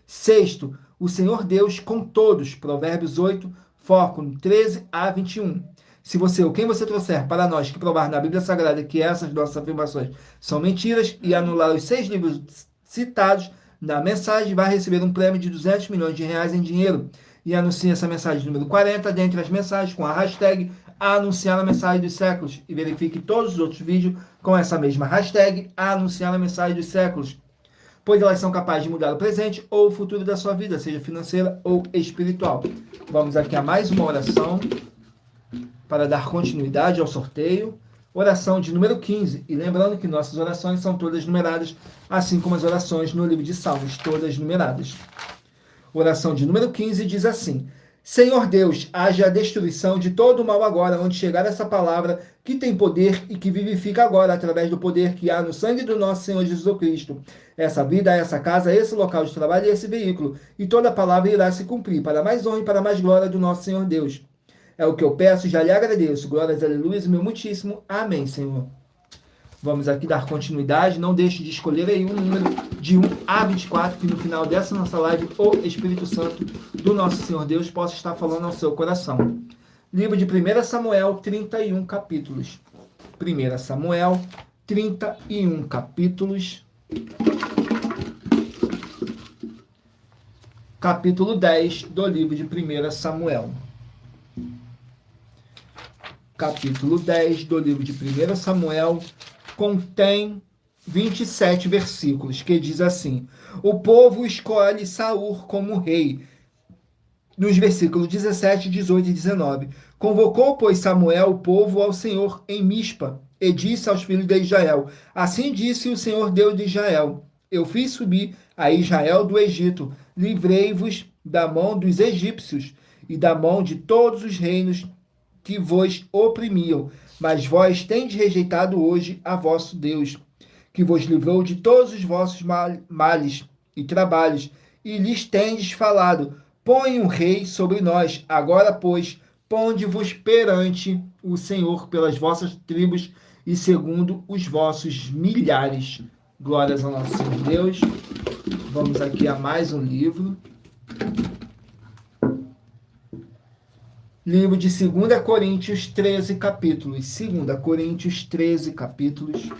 6. O Senhor Deus com todos, Provérbios 8, foco no 13 a 21. Se você ou quem você trouxer para nós que provar na Bíblia Sagrada que essas nossas afirmações são mentiras e anular os 6 livros citados na mensagem, vai receber um prêmio de 200 milhões de reais em dinheiro. E anuncie essa mensagem número 40 dentre as mensagens com a hashtag anunciar a mensagem dos séculos e verifique todos os outros vídeos com essa mesma hashtag anunciar a mensagem dos séculos, pois elas são capazes de mudar o presente ou o futuro da sua vida, seja financeira ou espiritual. Vamos aqui a mais uma oração para dar continuidade ao sorteio. Oração de número 15. E lembrando que nossas orações são todas numeradas, assim como as orações no livro de Salmos, todas numeradas. Oração de número 15 diz assim: Senhor Deus, haja a destruição de todo o mal agora, onde chegar essa palavra que tem poder e que vivifica agora, através do poder que há no sangue do nosso Senhor Jesus Cristo. Essa vida, essa casa, esse local de trabalho e esse veículo, e toda a palavra irá se cumprir, para mais honra e para mais glória do nosso Senhor Deus. É o que eu peço e já lhe agradeço. Glórias, aleluia, meu muitíssimo. Amém, Senhor. Vamos aqui dar continuidade. Não deixe de escolher aí um número de 1 a 24, que no final dessa nossa live, o Espírito Santo do nosso Senhor Deus possa estar falando ao seu coração. Livro de 1 Samuel, 31 capítulos. 1 Samuel, 31 capítulos. Capítulo 10 do livro de 1 Samuel. Capítulo 10 do livro de 1 Samuel contém 27 versículos, que diz assim: o povo escolhe Saul como rei. Nos versículos 17, 18 e 19. Convocou, pois, Samuel o povo ao Senhor em Mispa, e disse aos filhos de Israel: assim disse o Senhor Deus de Israel: eu fiz subir a Israel do Egito, livrei-vos da mão dos egípcios e da mão de todos os reinos que vos oprimiam, mas vós tendes rejeitado hoje a vosso Deus, que vos livrou de todos os vossos males e trabalhos, e lhes tendes falado: põe um rei sobre nós. Agora, pois, ponde-vos perante o Senhor pelas vossas tribos e segundo os vossos milhares. Glórias ao nosso Senhor Deus. Vamos aqui a mais um livro. Livro de 2 Coríntios, 13 capítulos. 2 Coríntios, 13 capítulos.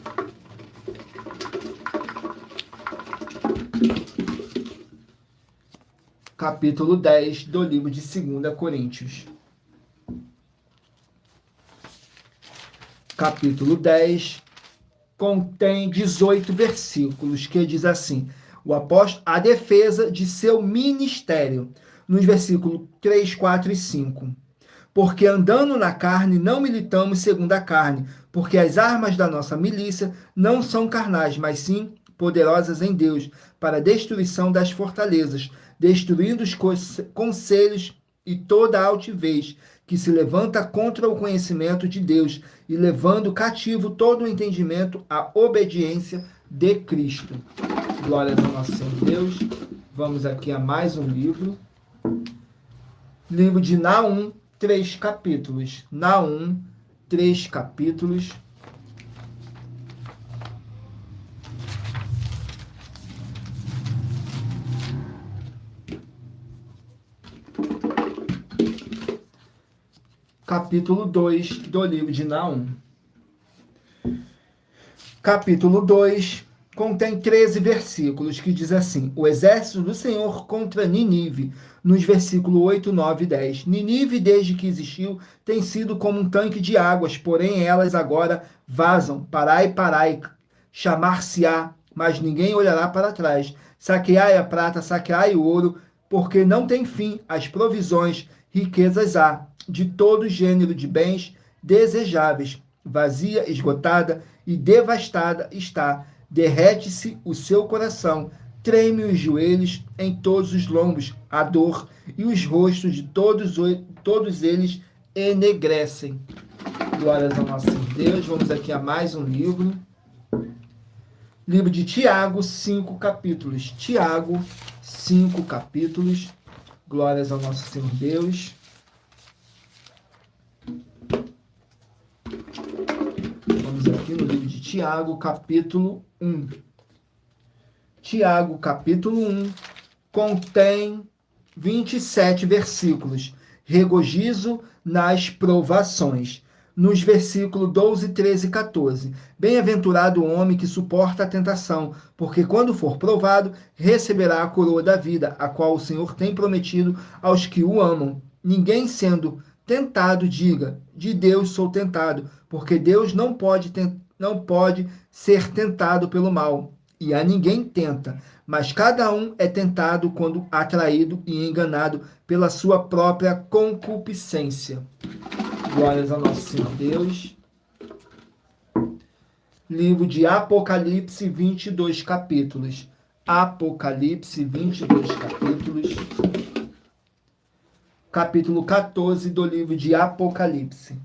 Capítulo 10 do livro de 2 Coríntios. Capítulo 10 contém 18 versículos, que diz assim: o apóstolo, a defesa de seu ministério, nos versículos 3, 4 e 5. Porque andando na carne, não militamos segundo a carne, porque as armas da nossa milícia não são carnais, mas sim poderosas em Deus, para a destruição das fortalezas, destruindo os conselhos e toda altivez que se levanta contra o conhecimento de Deus, e levando cativo todo o entendimento à obediência de Cristo. Glórias ao nosso Senhor Deus. Vamos aqui a mais um livro. Livro de Naum, 3 capítulos. Naum, 3 capítulos. Capítulo 2 do livro de Naum. Capítulo 2 contém 13 versículos que diz assim: o exército do Senhor contra Ninive, nos versículos 8, 9 e 10. Ninive, desde que existiu, tem sido como um tanque de águas, porém elas agora vazam. Parai, parai, chamar-se-á, mas ninguém olhará para trás. Saqueai a prata, saqueai o ouro, porque não tem fim as provisões, riquezas há, de todo gênero de bens desejáveis. Vazia, esgotada e devastada está. Derrete-se o seu coração, treme os joelhos em todos os lombos, a dor, e os rostos de todos eles enegrecem. Glórias ao nosso Deus. Vamos aqui a mais um livro. Livro de Tiago, 5 capítulos. Tiago, 5 capítulos. Glórias ao nosso Senhor Deus. Vamos aqui no livro de Tiago, capítulo 1. Tiago, capítulo 1, contém 27 versículos. Regozijo nas provações. Nos versículos 12, 13 e 14. Bem-aventurado o homem que suporta a tentação, porque quando for provado, receberá a coroa da vida, a qual o Senhor tem prometido aos que o amam. Ninguém sendo tentado diga, de Deus sou tentado, porque Deus não pode ser tentado pelo mal, e a ninguém tenta, mas cada um é tentado quando atraído e enganado pela sua própria concupiscência. Glórias ao nosso Senhor Deus. Livro de Apocalipse, 22 capítulos. Apocalipse, 22 capítulos. Capítulo 14 do livro de Apocalipse.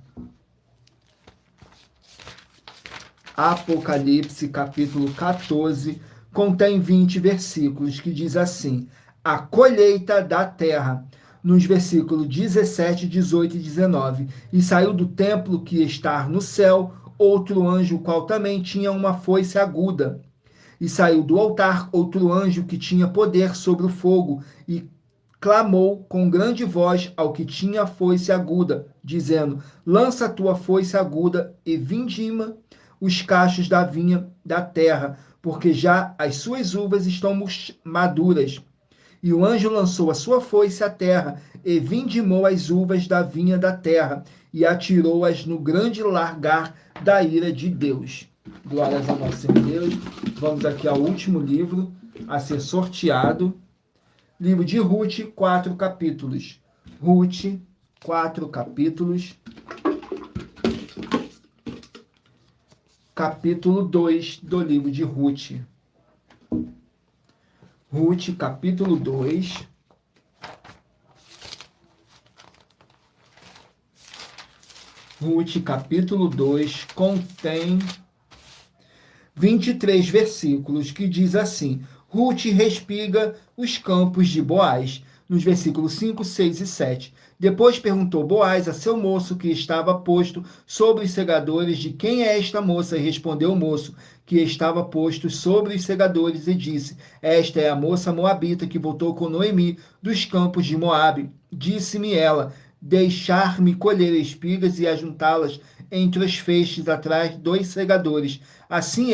Apocalipse, capítulo 14, contém 20 versículos, que diz assim: a colheita da terra, nos versículos 17, 18 e 19. E saiu do templo que está no céu outro anjo, o qual também tinha uma foice aguda. E saiu do altar outro anjo que tinha poder sobre o fogo, e clamou com grande voz ao que tinha a foice aguda, dizendo: lança a tua foice aguda e vindima os cachos da vinha da terra, porque já as suas uvas estão maduras. E o anjo lançou a sua foice à terra, e vindimou as uvas da vinha da terra, e atirou-as no grande largar da ira de Deus. Glórias ao nosso Senhor Deus. Vamos aqui ao último livro a ser sorteado. Livro de Ruth, 4 capítulos. Ruth, 4 capítulos. Capítulo 2 do livro de Ruth. Ruth, capítulo 2. Ruth, capítulo 2, contém 23 versículos, que diz assim: Ruth respiga os campos de Boaz, nos versículos 5, 6 e 7. Depois perguntou Boaz a seu moço que estava posto sobre os segadores, de quem é esta moça? E respondeu o moço que estava posto sobre os segadores e disse: esta é a moça moabita que voltou com Noemi dos campos de Moabe. Disse-me ela: deixar-me colher espigas e ajuntá-las entre os feixes atrás dos segadores. Assim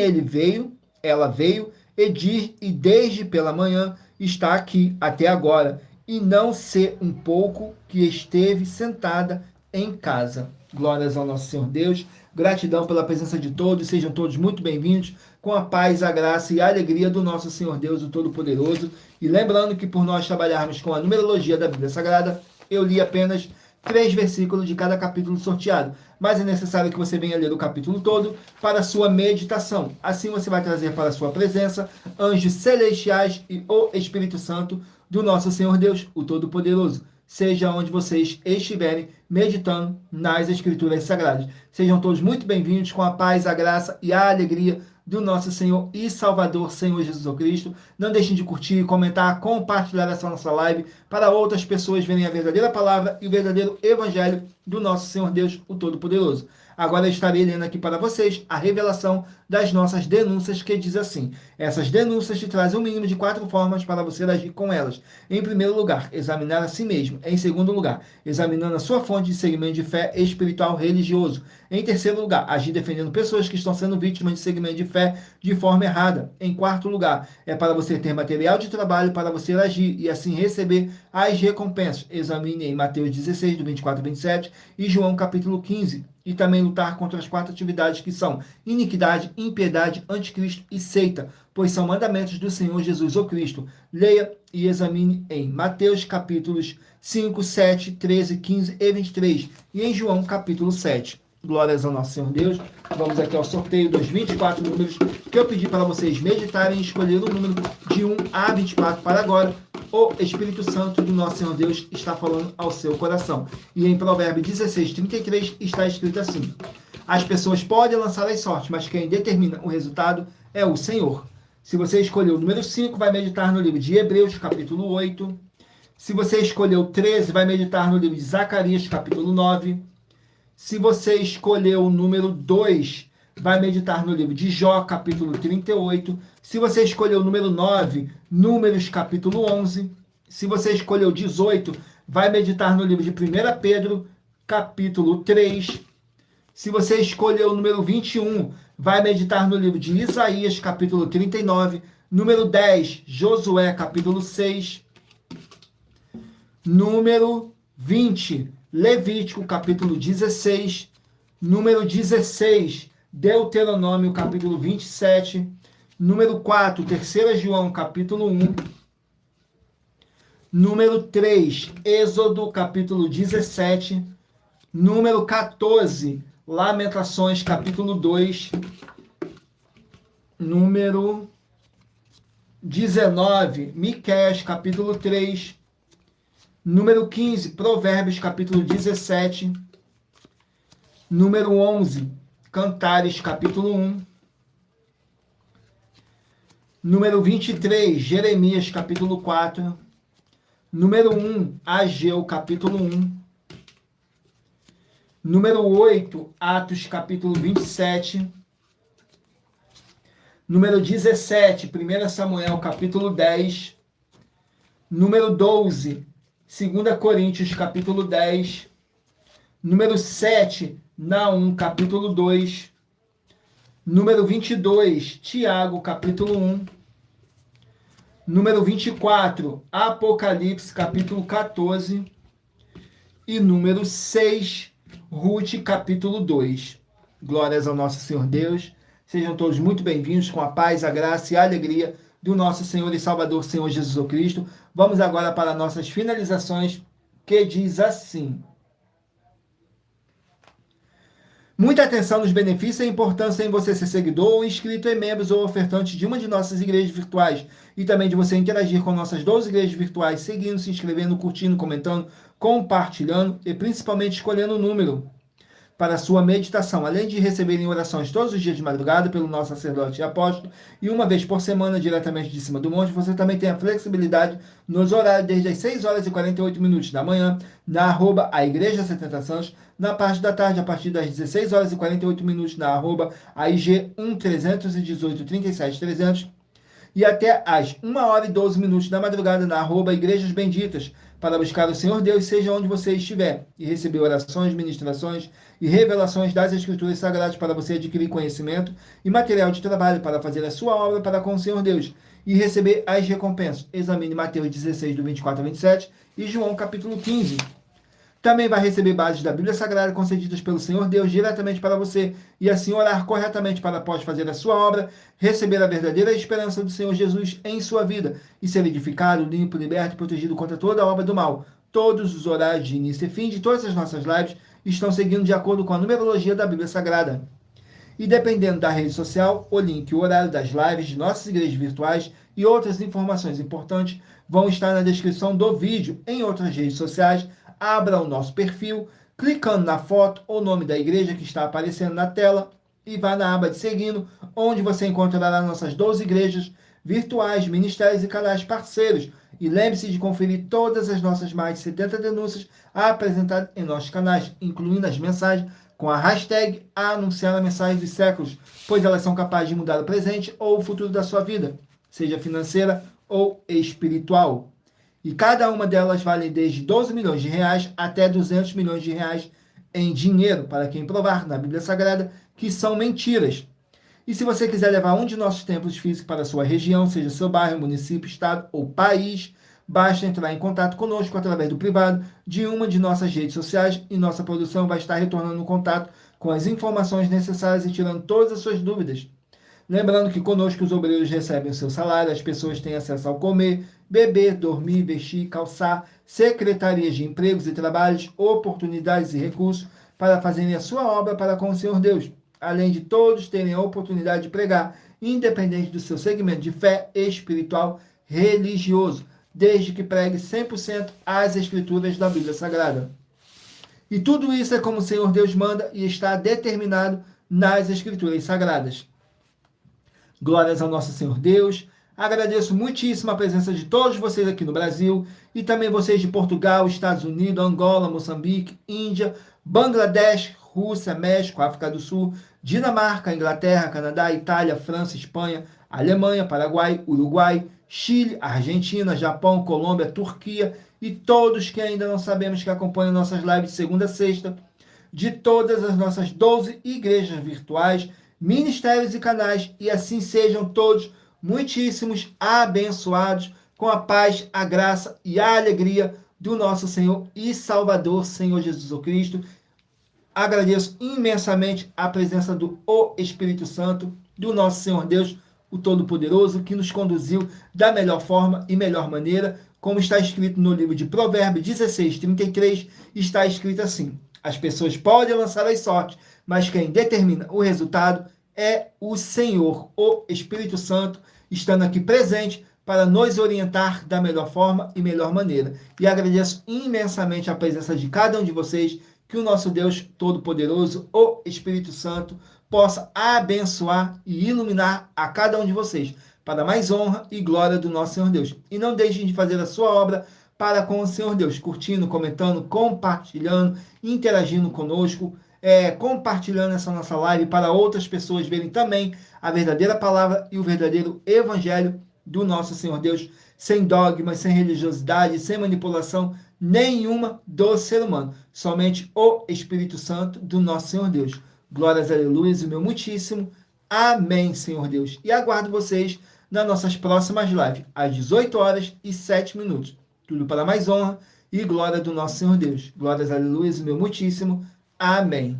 ela veio, e desde pela manhã está aqui até agora, e não ser um pouco que esteve sentada em casa. Glórias ao nosso Senhor Deus. Gratidão pela presença de todos. Sejam todos muito bem-vindos, com a paz, a graça e a alegria do nosso Senhor Deus, o Todo-Poderoso. E lembrando que por nós trabalharmos com a numerologia da Bíblia Sagrada, eu li apenas 3 versículos de cada capítulo sorteado, mas é necessário que você venha ler o capítulo todo para a sua meditação. Assim você vai trazer para a sua presença anjos celestiais e o Espírito Santo do nosso Senhor Deus, o Todo-Poderoso. seja onde vocês estiverem meditando nas Escrituras Sagradas. Sejam todos muito bem-vindos com a paz, a graça e a alegria do nosso Senhor e Salvador, Senhor Jesus Cristo. Não deixem de curtir, comentar, compartilhar essa nossa live para outras pessoas verem a verdadeira palavra e o verdadeiro evangelho do nosso Senhor Deus, o Todo-Poderoso. Agora eu estarei lendo aqui para vocês a revelação das nossas denúncias, que diz assim: essas denúncias te trazem um mínimo de 4 formas para você agir com elas. Em primeiro lugar, examinar a si mesmo. Em segundo lugar, examinando a sua fonte de segmento de fé espiritual religioso. Em terceiro lugar, agir defendendo pessoas que estão sendo vítimas de segmento de fé de forma errada. Em quarto lugar, é para você ter material de trabalho para você agir e assim receber as recompensas. Examine em Mateus 16, do 24 ao 27 e João capítulo 15. E também lutar contra as 4 atividades que são iniquidade, impiedade, anticristo e seita, pois são mandamentos do Senhor Jesus o Cristo. Leia e examine em Mateus capítulos 5, 7, 13, 15 e 23 e em João capítulo 7. Glórias ao nosso Senhor Deus. Vamos aqui ao sorteio dos 24 números que eu pedi para vocês meditarem e escolher o número de 1 a 24 para agora. O Espírito Santo do nosso Senhor Deus está falando ao seu coração. E em Provérbios 16, 33 está escrito assim: as pessoas podem lançar as sortes, mas quem determina o resultado é o Senhor. Se você escolheu o número 5, vai meditar no livro de Hebreus, capítulo 8. Se você escolheu 13, vai meditar no livro de Zacarias, capítulo 9. Se você escolheu o número 2, vai meditar no livro de Jó, capítulo 38. Se você escolheu o número 9, Números, capítulo 11. Se você escolheu 18, vai meditar no livro de 1 Pedro, capítulo 3. Se você escolheu o número 21, vai meditar no livro de Isaías, capítulo 39. Número 10, Josué, capítulo 6. Número 20, Levítico, capítulo 16. Número 16, Deuteronômio, capítulo 27. Número 4, 3 João, capítulo 1. Número 3, Êxodo, capítulo 17. Número 14, Lamentações, capítulo 2. Número 19, Miqueias, capítulo 3. Número 15, Provérbios, capítulo 17. Número 11, Cantares, capítulo 1. Número 23, Jeremias, capítulo 4. Número 1, Ageu, capítulo 1. Número 8, Atos, capítulo 27. Número 17, 1 Samuel, capítulo 10. Número 12, 2 Coríntios, capítulo 10. Número 7, Naum, capítulo 2. Número 22, Tiago, capítulo 1. Número 24, Apocalipse, capítulo 14. E número 6, Ruth, capítulo 2. Glórias ao nosso Senhor Deus. Sejam todos muito bem-vindos com a paz, a graça e a alegria do nosso Senhor e Salvador, Senhor Jesus Cristo. Vamos agora para nossas finalizações, que diz assim: muita atenção nos benefícios e a importância em você ser seguidor ou inscrito em membros ou ofertante de uma de nossas igrejas virtuais e também de você interagir com nossas 12 igrejas virtuais, seguindo, se inscrevendo, curtindo, comentando, compartilhando e principalmente escolhendo o número para a sua meditação, além de receberem orações todos os dias de madrugada pelo nosso sacerdote e apóstolo, e uma vez por semana, diretamente de cima do monte. Você também tem a flexibilidade nos horários desde as 6 horas e 48 minutos da manhã, na @ a Igreja 70 Santos, na parte da tarde, a partir das 16 horas e 48 minutos, na @ a IG 1318 37 300, e até às 1 hora e 12 minutos da madrugada, na @ Igrejas Benditas, para buscar o Senhor Deus, seja onde você estiver, e receber orações, ministrações e revelações das Escrituras Sagradas para você adquirir conhecimento e material de trabalho para fazer a sua obra para com o Senhor Deus e receber as recompensas. Examine Mateus 16, do 24 ao 27 e João capítulo 15. Também vai receber bases da Bíblia Sagrada concedidas pelo Senhor Deus diretamente para você e assim orar corretamente para após fazer a sua obra, receber a verdadeira esperança do Senhor Jesus em sua vida e ser edificado, limpo, liberto e protegido contra toda a obra do mal. Todos os horários de início e fim de todas as nossas lives estão seguindo de acordo com a numerologia da Bíblia Sagrada. E dependendo da rede social, o link e o horário das lives de nossas igrejas virtuais e outras informações importantes vão estar na descrição do vídeo. Em outras redes sociais, abra o nosso perfil, clicando na foto ou nome da igreja que está aparecendo na tela e vá na aba de seguindo, onde você encontrará nossas 12 igrejas virtuais, ministérios e canais parceiros. E lembre-se de conferir todas as nossas mais de 70 denúncias apresentadas em nossos canais, incluindo as mensagens com a hashtag Anunciar a Mensagem dos Séculos, pois elas são capazes de mudar o presente ou o futuro da sua vida, seja financeira ou espiritual. E cada uma delas vale desde 12 milhões de reais até 200 milhões de reais em dinheiro, para quem provar na Bíblia Sagrada que são mentiras. E se você quiser levar um de nossos templos físicos para a sua região, seja seu bairro, município, estado ou país, basta entrar em contato conosco através do privado de uma de nossas redes sociais e nossa produção vai estar retornando o contato com as informações necessárias e tirando todas as suas dúvidas. Lembrando que conosco os obreiros recebem o seu salário, as pessoas têm acesso ao comer, beber, dormir, vestir, calçar, secretarias de empregos e trabalhos, oportunidades e recursos para fazerem a sua obra para com o Senhor Deus, além de todos terem a oportunidade de pregar, independente do seu segmento de fé espiritual religioso, desde que pregue 100% as escrituras da Bíblia Sagrada. E tudo isso é como o Senhor Deus manda e está determinado nas escrituras sagradas. Glórias ao nosso Senhor Deus. Agradeço muitíssimo a presença de todos vocês aqui no Brasil e também vocês de Portugal, Estados Unidos, Angola, Moçambique, Índia, Bangladesh, Rússia, México, África do Sul, Dinamarca, Inglaterra, Canadá, Itália, França, Espanha, Alemanha, Paraguai, Uruguai, Chile, Argentina, Japão, Colômbia, Turquia e todos que ainda não sabemos que acompanham nossas lives de segunda a sexta, de todas as nossas 12 igrejas virtuais, ministérios e canais, e assim sejam todos muitíssimos abençoados com a paz, a graça e a alegria do nosso Senhor e Salvador, Senhor Jesus Cristo. Agradeço imensamente a presença do Espírito Santo, do nosso Senhor Deus, o Todo-Poderoso, que nos conduziu da melhor forma e melhor maneira, como está escrito no livro de Provérbios 16:33, está escrito assim: as pessoas podem lançar as sortes, mas quem determina o resultado é o Senhor, o Espírito Santo, estando aqui presente para nos orientar da melhor forma e melhor maneira. E agradeço imensamente a presença de cada um de vocês, que o nosso Deus Todo-Poderoso, o Espírito Santo, possa abençoar e iluminar a cada um de vocês, para mais honra e glória do nosso Senhor Deus. E não deixem de fazer a sua obra para com o Senhor Deus, curtindo, comentando, compartilhando, interagindo conosco, compartilhando essa nossa live para outras pessoas verem também a verdadeira palavra e o verdadeiro evangelho do nosso Senhor Deus, sem dogmas, sem religiosidade, sem manipulação nenhuma do ser humano, somente o Espírito Santo do nosso Senhor Deus. Glórias, aleluias, o meu muitíssimo amém, Senhor Deus. E aguardo vocês nas nossas próximas lives, às 18h07. Tudo para mais honra e glória do nosso Senhor Deus. Glórias, aleluias, o meu muitíssimo amém.